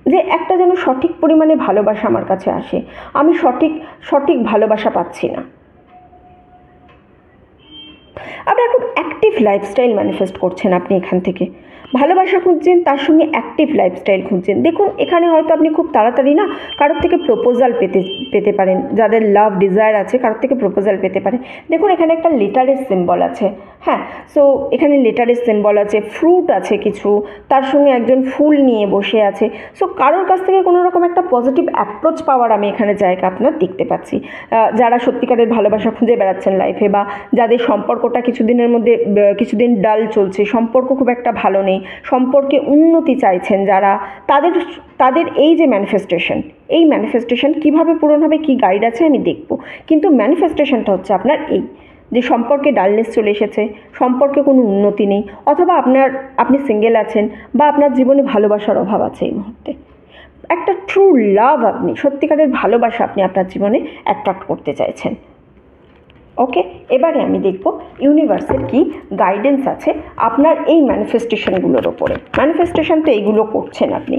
যে একটা যেন সঠিক পরিমাণে ভালোবাসা আমার কাছে আসে, আমি সঠিক ভালোবাসা পাচ্ছি না। আপনার খুব অ্যাক্টিভ লাইফস্টাইল ম্যানিফেস্ট করছেন আপনি এখান থেকে, ভালোবাসা খুঁজছেন, তার সঙ্গে অ্যাক্টিভ লাইফস্টাইল খুঁজছেন। দেখুন, এখানে হয়তো আপনি খুব তাড়াতাড়ি না কারোর থেকে প্রপোজাল পেতে পারেন, যাদের লাভ ডিজায়ার আছে কারোর থেকে প্রপোজাল পেতে পারেন। দেখুন, এখানে একটা লেটারের সিম্বল আছে, হ্যাঁ, সো এখানে লেটারের সিম্বল আছে, ফ্রুট আছে কিছু, তার সঙ্গে একজন ফুল নিয়ে বসে আছে। সো কারোর কাছ থেকে কোনো রকম একটা পজিটিভ অ্যাপ্রোচ পাওয়ার আমি এখানে জায়গা আপনার দেখতে পাচ্ছি। যারা সত্যিকারের ভালোবাসা খুঁজে বেড়াচ্ছেন লাইফে, বা যাদের সম্পর্কটা কিছুদিন ডাল চলছে, সম্পর্ক খুব একটা ভালো নেই, সম্পর্কে উন্নতি চাইছেন যারা, তাদের এই যে এই ম্যানিফেস্টেশন কীভাবে পূরণ হবে, কী গাইড আছে আমি দেখব। কিন্তু ম্যানিফেস্টেশনটা হচ্ছে আপনার এই যে সম্পর্কে ডালনেস চলে এসেছে, সম্পর্কে কোনো উন্নতি নেই, অথবা আপনি সিঙ্গেল আছেন, বা আপনার জীবনে ভালোবাসার অভাব আছে এই মুহূর্তে। একটা ট্রু লাভ, আপনি সত্যিকারের ভালোবাসা আপনি আপনার জীবনে অ্যাট্রাক্ট করতে চাইছেন। ওকে, এবারে আমি দেখব ইউনিভার্সের কি গাইডেন্স আছে আপনার এই ম্যানিফেস্টেশনগুলোর ওপরে। ম্যানিফেস্টেশন তো এইগুলো করছেন আপনি।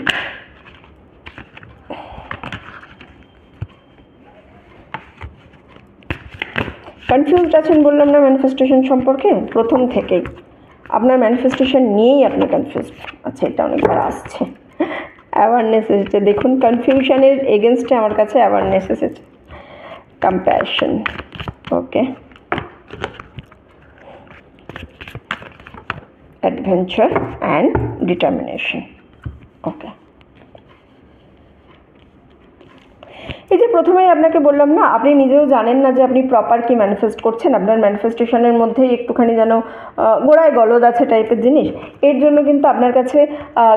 কনফিউজড আছেন বললাম না ম্যানিফেস্টেশন সম্পর্কে, প্রথম থেকেই আপনার ম্যানিফেস্টেশন নিয়েই আপনি কনফিউজড। আচ্ছা, এটা অনেকবার আসছে, অ্যাওয়ারনেস এসেছে। দেখুন, কনফিউশনের এগেনস্টে আমার কাছে অ্যাওয়ারনেস এসেছে, compassion. Okay, adventure and determination. Okay, এই যে প্রথমেই আপনাকে বললাম না, আপনি নিজেও জানেন না যে আপনি প্রপার কি ম্যানিফেস্ট করছেন, আপনার ম্যানিফেস্টেশনের মধ্যেই একটুখানি যেন গোড়ায় গলদ আছে টাইপের জিনিস। এর জন্য কিন্তু আপনার কাছে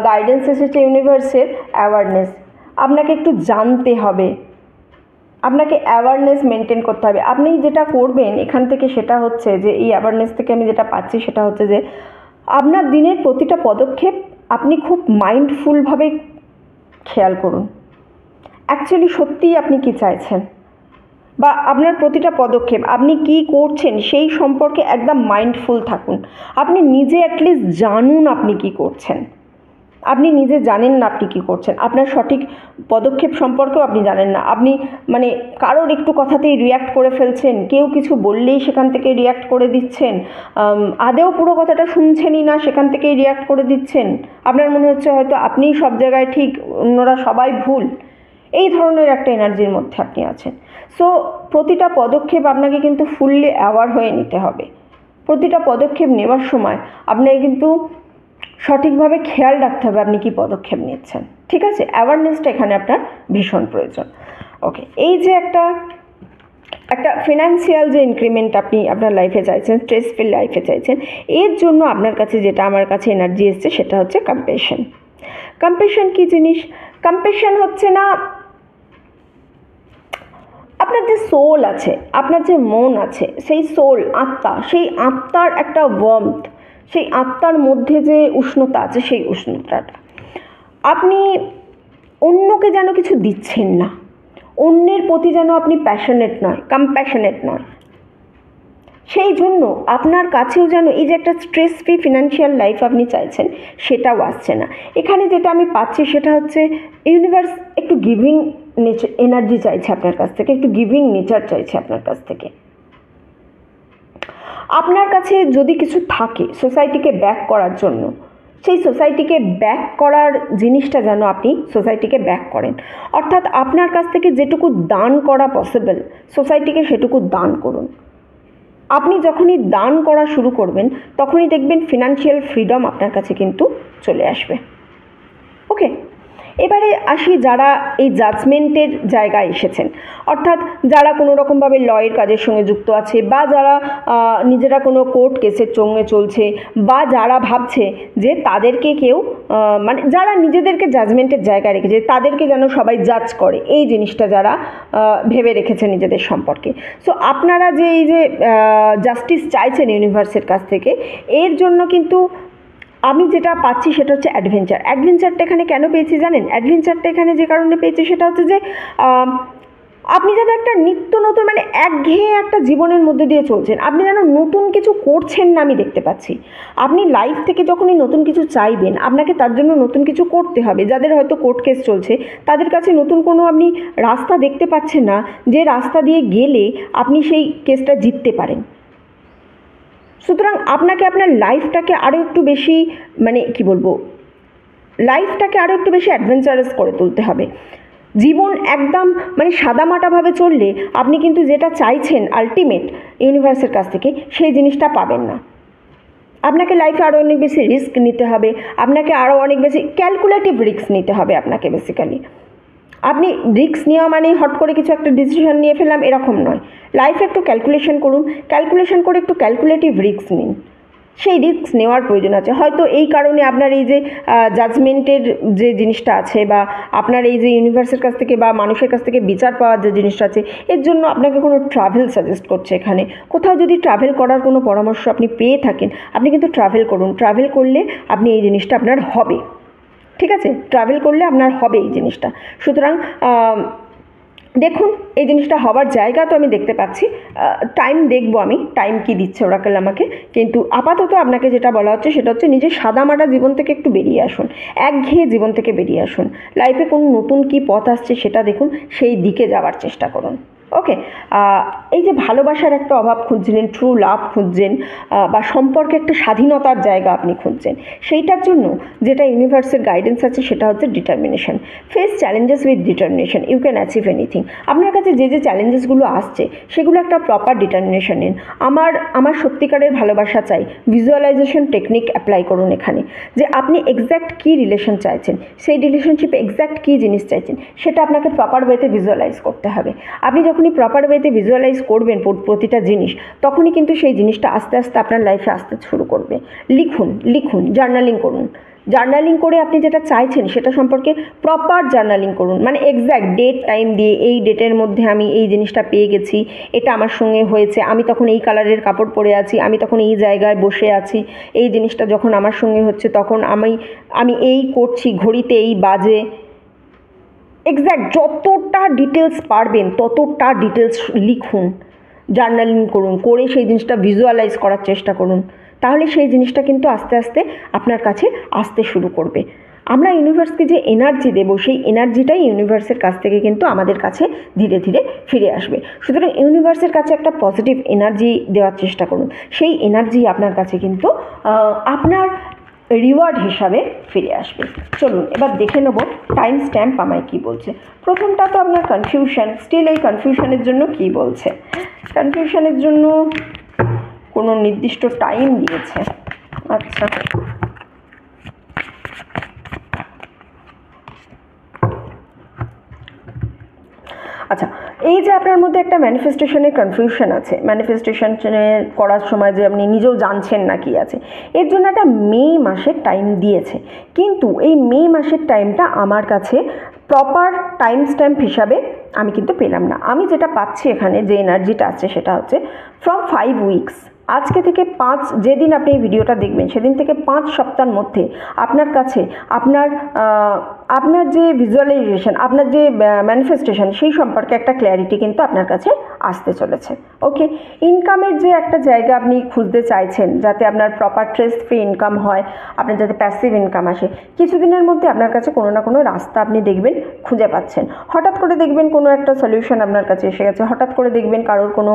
গাইডেন্স এসেছে ইউনিভার্সের অ্যাওয়ারনেস। আপনাকে একটু জানতে হবে, আপনাকে অ্যাওয়ারনেস মেনটেন করতে হবে। আপনি যেটা করবেন এখান থেকে সেটা হচ্ছে যে, এই অ্যাওয়ারনেস থেকে আমি যেটা পাচ্ছি সেটা হচ্ছে যে, আপনার দিনের প্রতিটা পদক্ষেপ আপনি খুব মাইন্ডফুলভাবে খেয়াল করুন, অ্যাকচুয়ালি সত্যিই আপনি কি চাইছেন, বা আপনার প্রতিটা পদক্ষেপ আপনি কি করছেন সেই সম্পর্কে একদম মাইন্ডফুল থাকুন। আপনি নিজে অ্যাটলিস্ট জানুন আপনি কি করছেন। আপনি নিজে জানেন না আপনি কী করছেন, আপনার সঠিক পদক্ষেপ সম্পর্কেও আপনি জানেন না। আপনি মানে কারোর একটু কথাতেই রিয়্যাক্ট করে ফেলছেন, কেউ কিছু বললেই সেখান থেকে রিয়্যাক্ট করে দিচ্ছেন, আদেও পুরো কথাটা শুনছেনই না, সেখান থেকেই রিয়্যাক্ট করে দিচ্ছেন। আপনার মনে হচ্ছে হয়তো আপনিই সব জায়গায় ঠিক, অন্যরা সবাই ভুল। এই ধরনের একটা এনার্জির মধ্যে আপনি আছেন। সো প্রতিটা পদক্ষেপ আপনাকে কিন্তু ফুললি অ্যাওয়ার হয়ে নিতে হবে। প্রতিটা পদক্ষেপ নেওয়ার সময় আপনাকে কিন্তু সঠিকভাবে খেয়াল রাখতে হবে আপনি কি পদক্ষেপ নিচ্ছেন, ঠিক আছে? অ্যাওয়ারনেসটা এখানে আপনার ভীষণ প্রয়োজন। ওকে, এই যে একটা ফিনান্সিয়াল যে ইনক্রিমেন্ট আপনি আপনার লাইফে চাইছেন, স্ট্রেস ফ্রি লাইফে চাইছেন, এর জন্য আপনার কাছে যেটা আমার কাছে এনার্জি এসছে সেটা হচ্ছে কম্প্যাশন। কম্প্যাশন কী জিনিস? কম্প্যাশন হচ্ছে না আপনার যে সোল আছে, আপনার যে মন আছে, সেই সোল, আত্মা, সেই আত্মার একটা ওয়ার্মথ, সেই আত্মার মধ্যে যে উষ্ণতা আছে, সেই উষ্ণতাটা আপনি অন্যকে যেন কিছু দিচ্ছেন না, অন্যের প্রতি যেন আপনি প্যাশনেট নয়, কম্প্যাশনেট নয়। সেই জন্য আপনার কাছেও যেন এই যে একটা স্ট্রেস ফ্রি ফিনান্সিয়াল লাইফ আপনি চাইছেন সেটাও আসছে না। এখানে যেটা আমি পাচ্ছি সেটা হচ্ছে ইউনিভার্স একটু গিভিং নেচার এনার্জি চাইছে আপনার কাছ থেকে, একটু গিভিং নেচার চাইছে আপনার কাছ থেকে। আপনার কাছে যদি কিছু থাকে সোসাইটিকে ব্যাক করার জন্য, সেই সোসাইটিকে ব্যাক করার জিনিসটা যেন আপনি সোসাইটিকে ব্যাক করেন। অর্থাৎ আপনার কাছ থেকে যেটুকু দান করা পসিবল সোসাইটিকে সেটুকু দান করুন। আপনি যখনই দান করা শুরু করবেন তখনই দেখবেন ফিনান্সিয়াল ফ্রিডম আপনার কাছে কিন্তু চলে আসবে। ওকে, এবারে আসি যারা এই জাজমেন্টের জায়গায় এসেছেন, অর্থাৎ যারা কোনো রকমভাবে লয়ের কাজের সঙ্গে যুক্ত আছে, বা যারা নিজেরা কোনো কোর্ট কেসের সঙ্গে চলছে, বা যারা ভাবছে যে তাদেরকে কেউ মানে যারা নিজেদেরকে জাজমেন্টের জায়গায় রেখেছে, তাদেরকে যেন সবাই জাজ করে, এই জিনিসটা যারা ভেবে রেখেছে নিজেদের সম্পর্কে। সো আপনারা যে এই যে জাস্টিস চাইছেন ইউনিভার্সের কাছ থেকে, এর জন্য কিন্তু আমি যেটা পাচ্ছি সেটা হচ্ছে অ্যাডভেঞ্চার। অ্যাডভেঞ্চারটা এখানে কেন পেয়েছি জানেন? অ্যাডভেঞ্চারটা এখানে যে কারণে পেয়েছি সেটা হচ্ছে যে আপনি যেন একটা নিত্য নতুন মানে একঘেয়ে একটা জীবনের মধ্যে দিয়ে চলছেন, আপনি যেন নতুন কিছু করছেন না আমি দেখতে পাচ্ছি। আপনি লাইফ থেকে যখনই নতুন কিছু চাইবেন আপনাকে তার জন্য নতুন কিছু করতে হবে। যাদের হয়তো কোর্ট কেস চলছে তাদের কাছে নতুন কোনো আপনি রাস্তা দেখতে পাচ্ছেন না, যে রাস্তা দিয়ে গেলে আপনি সেই কেসটা জিততে পারেন। সুতরাং আপনাকে আপনার লাইফটাকে আরও একটু বেশি মানে কি বলবো, লাইফটাকে আরও একটু বেশি অ্যাডভেঞ্চারাস করে তুলতে হবে। জীবন একদম মানে সাদামাটাভাবে চললে আপনি কিন্তু যেটা চাইছেন আলটিমেট ইউনিভার্সের কাছ থেকে সেই জিনিসটা পাবেন না। আপনাকে লাইফে আরও অনেক বেশি রিস্ক নিতে হবে, আপনাকে আরও অনেক বেশি ক্যালকুলেটিভ রিস্ক নিতে হবে আপনাকে। বেসিক্যালি আপনি রিস্ক নেওয়া মানে হট করে কিছু একটা ডিসিশন নিয়ে ফেললাম এরকম নয়। লাইফে একটু ক্যালকুলেশন করুন, ক্যালকুলেশন করে একটু ক্যালকুলেটিভ রিস্ক নিন। সেই রিস্ক নেওয়ার প্রয়োজন আছে। হয়তো এই কারণে আপনার এই যে জাজমেন্টের যে জিনিসটা আছে, বা আপনার এই যে ইউনিভার্সের কাছ থেকে বা মানুষের কাছ থেকে বিচার পাওয়ার যে জিনিসটা আছে, এর জন্য আপনাকে কোনো ট্রাভেল সাজেস্ট করছে। এখানে কোথাও যদি ট্রাভেল করার কোনো পরামর্শ আপনি পেয়ে থাকেন, আপনি কিন্তু ট্রাভেল করুন। ট্রাভেল করলে আপনি এই জিনিসটা আপনার হবে, ঠিক আছে? ট্রাভেল করলে আপনার হবে এই জিনিসটা। সুতরাং দেখুন এই জিনিসটা হওয়ার জায়গা তো আমি দেখতে পাচ্ছি। টাইম দেখবো আমি, টাইম কি দিচ্ছে ওরাকেল আমাকে। কিন্তু আপাতত আপনাকে যেটা বলা হচ্ছে সেটা হচ্ছে নিজের সাদামাটা জীবন থেকে একটু বেরিয়ে আসুন, একঘেয়ে জীবন থেকে বেরিয়ে আসুন। লাইফে কোনো নতুন কি পথ আসছে সেটা দেখুন, সেই দিকে যাওয়ার চেষ্টা করুন। ওকে, এই যে ভালোবাসার একটা অভাব খুঁজছিলেন, ট্রু লাভ খুঁজছেন, বা সম্পর্কে একটা স্বাধীনতার জায়গা আপনি খুঁজছেন, সেইটার জন্য যেটা ইউনিভার্সের গাইডেন্স আছে সেটা হচ্ছে determination. Face challenges with determination, you can achieve anything. আপনার কাছে যে যে চ্যালেঞ্জেসগুলো আসছে সেগুলো একটা প্রপার ডিটারমিনেশন নিন। আমার সত্যিকারের ভালোবাসা চাই, ভিজুয়ালাইজেশন টেকনিক অ্যাপ্লাই করুন এখানে, যে আপনি এক্স্যাক্ট কী রিলেশন চাইছেন, সেই রিলেশনশিপে এক্স্যাক্ট কী জিনিস চাইছেন সেটা আপনাকে প্রপার ওয়েতে ভিজুয়ালাইজ করতে হবে। আপনি যখনই প্রপার ওয়েতে ভিজুয়ালাইজ করবেন প্রতিটা জিনিস, তখনই কিন্তু সেই জিনিসটা আস্তে আস্তে আপনার লাইফে আসতে শুরু করবে। লিখুন, জার্নালিং করুন, জার্নালিং করে আপনি যেটা চাইছেন সেটা সম্পর্কে প্রপার জার্নালিং করুন, মানে এক্স্যাক্ট ডেট টাইম দিয়ে এই ডেটের মধ্যে আমি এই জিনিসটা পেয়ে গেছি, এটা আমার সঙ্গে হয়েছে, আমি তখন এই কালারের কাপড় পরে আছি, আমি তখন এই জায়গায় বসে আছি, এই জিনিসটা যখন আমার সঙ্গে হচ্ছে তখন আমি এই করছি, ঘড়িতে এই বাজে। এক্স্যাক্ট যতটা ডিটেলস পারবেন ততটা ডিটেলস লিখুন, জার্নালিং করুন, করে সেই জিনিসটা ভিজুয়ালাইজ করার চেষ্টা করুন, তাহলে সেই জিনিসটা কিন্তু আস্তে আস্তে আপনার কাছে আসতে শুরু করবে। আমরা ইউনিভার্সকে যে এনার্জি দেবো সেই এনার্জিটাই ইউনিভার্সের কাছ থেকে কিন্তু আমাদের কাছে ধীরে ধীরে ফিরে আসবে। সুতরাং ইউনিভার্সের কাছে একটা পজিটিভ এনার্জি দেওয়ার চেষ্টা করুন, সেই এনার্জি আপনার কাছে কিন্তু আপনার রিওয়ার্ড হিসাবে ফিরে আসবে। চলুন এবার দেখে নেব টাইম স্ট্যাম্প আমায় কী বলছে। প্রথমটা তো আপনার কনফিউশন, স্টিল এই কনফিউশনের জন্য কী বলছে? কনফিউশনের জন্য কোনো নির্দিষ্ট টাইম দিয়েছে। আচ্ছা, আচ্ছা, এই যে আপনার মধ্যে একটা ম্যানিফেস্টেশনের কনফিউশন আছে, ম্যানিফেস্টেশন করার সময় যে আপনি নিজেও জানছেন না কি আছে, এর জন্য একটা মে মাসের টাইম দিয়েছে, কিন্তু এই মে মাসের টাইমটা আমার কাছে প্রপার টাইম স্ট্যাম্প হিসাবে আমি কিন্তু পেলাম না। আমি যেটা পাচ্ছি এখানে যে এনার্জিটা আছে সেটা হচ্ছে ফ্রম 5 উইকস, আজকে থেকে 5, যেদিন আপনি এই ভিডিওটা দেখবেন সেদিন থেকে 5 সপ্তাহের মধ্যে আপনার কাছে আপনার যে ভিজুয়ালাইজেশন, আপনার যে ম্যানিফেস্টেশন সেই সম্পর্কে একটা ক্ল্যারিটি কিন্তু আপনার কাছে আসতে চলেছে। ওকে, ইনকামের যে একটা জায়গা আপনি খুঁজতে চাইছেন, যাতে আপনার প্রপার স্ট্রেস ফ্রি ইনকাম হয়, আপনার যাতে প্যাসিভ ইনকাম আসে, কিছুদিনের মধ্যে আপনার কাছে কোনো না কোনো রাস্তা আপনি দেখবেন খুঁজে পাচ্ছেন। হঠাৎ করে দেখবেন কোনো একটা সলিউশন আপনার কাছে এসে গেছে, হঠাৎ করে দেখবেন কারোর কোনো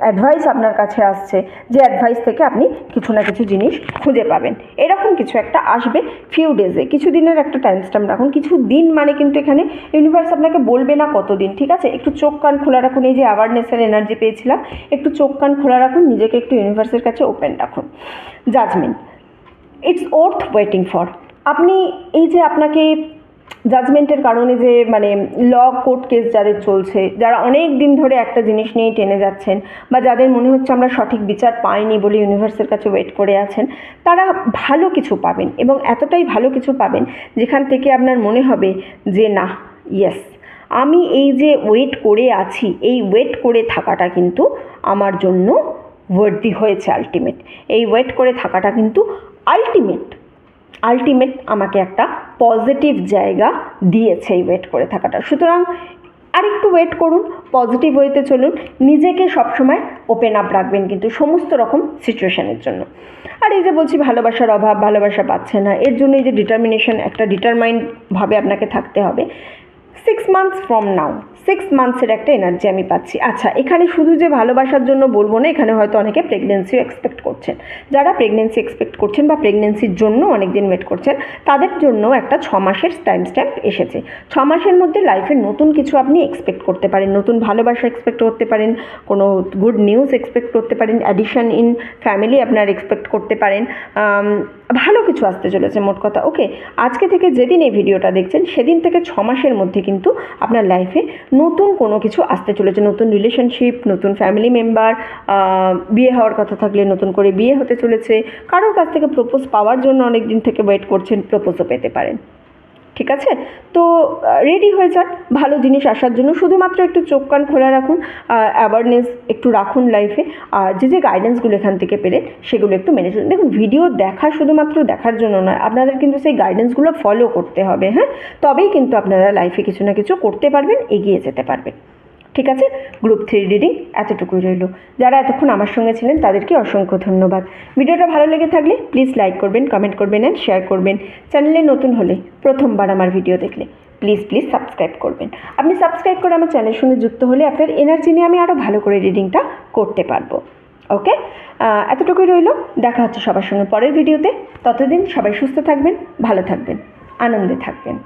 অ্যাডভাইস আপনার কাছে আসছে, যে অ্যাডভাইস থেকে আপনি কিছু না কিছু জিনিস খুঁজে পাবেন, এরকম কিছু একটা আসবে ফিউ ডেজে। কিছুদিনের একটা টাইম স্ট্যাম্প রাখুন, কিছু দিন মানে কিন্তু এখানে ইউনিভার্স আপনাকে বলবে না কতদিন, ঠিক আছে? একটু চোখ কান খোলা রাখুন, এই যে অ্যাওয়ারনেসের এনার্জি পেয়েছিলাম, একটু চোখ কান খোলা রাখুন, নিজেকে একটু ইউনিভার্সের কাছে ওপেন রাখুন। Judgement, it's worth waiting for. আপনি এই যে আপনাকে জাজমেন্টের কারণে যে মানে ল কোর্ট কেস যাদের চলছে, যারা অনেক দিন ধরে একটা জিনিস নিয়ে টেনে যাচ্ছেন, বা যাদের মনে হচ্ছে আমরা সঠিক বিচার পাইনি বলে ইউনিভার্সের কাছে ওয়েট করে আছেন, তারা ভালো কিছু পাবেন, এবং এতটাই ভালো কিছু পাবেন যেখান থেকে আপনার মনে হবে যে না, ইয়েস, আমি এই যে ওয়েট করে আছি, এই ওয়েট করে থাকাটা কিন্তু আমার জন্য ওয়ার্দি হয়েছে। আলটিমেট এই ওয়েট করে থাকাটা কিন্তু আলটিমেট আমাকে একটা পজিটিভ জায়গা দিয়েছে এই ওয়েট করে থাকাটা। সুতরাং আরেকটু ওয়েট করুন, পজিটিভ ওয়েতে চলুন, নিজেকে সবসময় ওপেন আপ রাখবেন কিন্তু সমস্ত রকম সিচুয়েশানের জন্য। আর এই যে বলছি ভালোবাসার অভাব, ভালোবাসা পাচ্ছে না, এর জন্য এই যে ডিটারমিনেশন, একটা ডিটারমাইন্ডভাবে আপনাকে থাকতে হবে। 6 মান্থস ফ্রম নাও, 6 মান্থসের একটা এনার্জি আমি পাচ্ছি। আচ্ছা, এখানে শুধু যে ভালোবাসার জন্য বলবো না, এখানে হয়তো অনেকে প্রেগনেন্সিও এক্সপেক্ট করছেন। যারা প্রেগনেন্সি এক্সপেক্ট করছেন বা প্রেগনেন্সির জন্য অনেক দিন ওয়েট করছেন, তাদের জন্য একটা 6 মাসের টাইম স্ট্যাম্প এসেছে। 6 মাসের মধ্যে লাইফে নতুন কিছু আপনি এক্সপেক্ট করতে পারেন, নতুন ভালোবাসা এক্সপেক্ট করতে পারেন, কোনো গুড নিউজ এক্সপেক্ট করতে পারেন, অ্যাডিশন ইন ফ্যামিলি আপনার এক্সপেক্ট করতে পারেন, ভালো কিছু আসতে চলেছে মোট কথা। ওকে, আজকে থেকে যেদিন এই ভিডিওটা দেখছেন সেদিন থেকে 6 মাসের মধ্যে কিন্তু আপনার লাইফে নতুন কোনো কিছু আসতে চলেছে, নতুন রিলেশনশিপ, নতুন ফ্যামিলি মেম্বার, বিয়ে হওয়ার কথা থাকলে নতুন করে বিয়ে হতে চলেছে, কারোর কাছ থেকে প্রপোজ পাওয়ার জন্য অনেক দিন থেকে ওয়েট করছেন, প্রপোজও পেতে পারেন। ঠিক আছে, তো রেডি হয়ে যান ভালো জিনিস আসার জন্য। শুধুমাত্র একটু চোখ কান খোলা রাখুন, অ্যাওয়ারনেস একটু রাখুন লাইফে, আর যে গাইডেন্সগুলো এখান থেকে পেলেন সেগুলো একটু মেনে চলুন। দেখুন, ভিডিও দেখা শুধুমাত্র দেখার জন্য নয়, আপনাদের কিন্তু সেই গাইডেন্সগুলো ফলো করতে হবে, হ্যাঁ, তবেই কিন্তু আপনারা লাইফে কিছু না কিছু করতে পারবেন, এগিয়ে যেতে পারবেন। ঠিক আছে, গ্রুপ 3 রিডিং এতটুকুই রইল। যারা এতক্ষণ আমার সঙ্গে ছিলেন তাদেরকে অসংখ্য ধন্যবাদ। ভিডিওটা ভালো লেগে থাকলে প্লিজ লাইক করবেন, কমেন্ট করবেন অ্যান্ড শেয়ার করবেন। চ্যানেলে নতুন হলে, প্রথমবার আমার ভিডিও দেখলে প্লিজ সাবস্ক্রাইব করবেন। আপনি সাবস্ক্রাইব করে আমার চ্যানেলের সঙ্গে যুক্ত হলে আপনার এনার্জি নিয়ে আমি আরও ভালো করে রিডিংটা করতে পারবো। ওকে, এতটুকুই রইল। দেখা হচ্ছে সবার সঙ্গে পরের ভিডিওতে। ততদিন সবাই সুস্থ থাকবেন, ভালো থাকবেন, আনন্দে থাকবেন।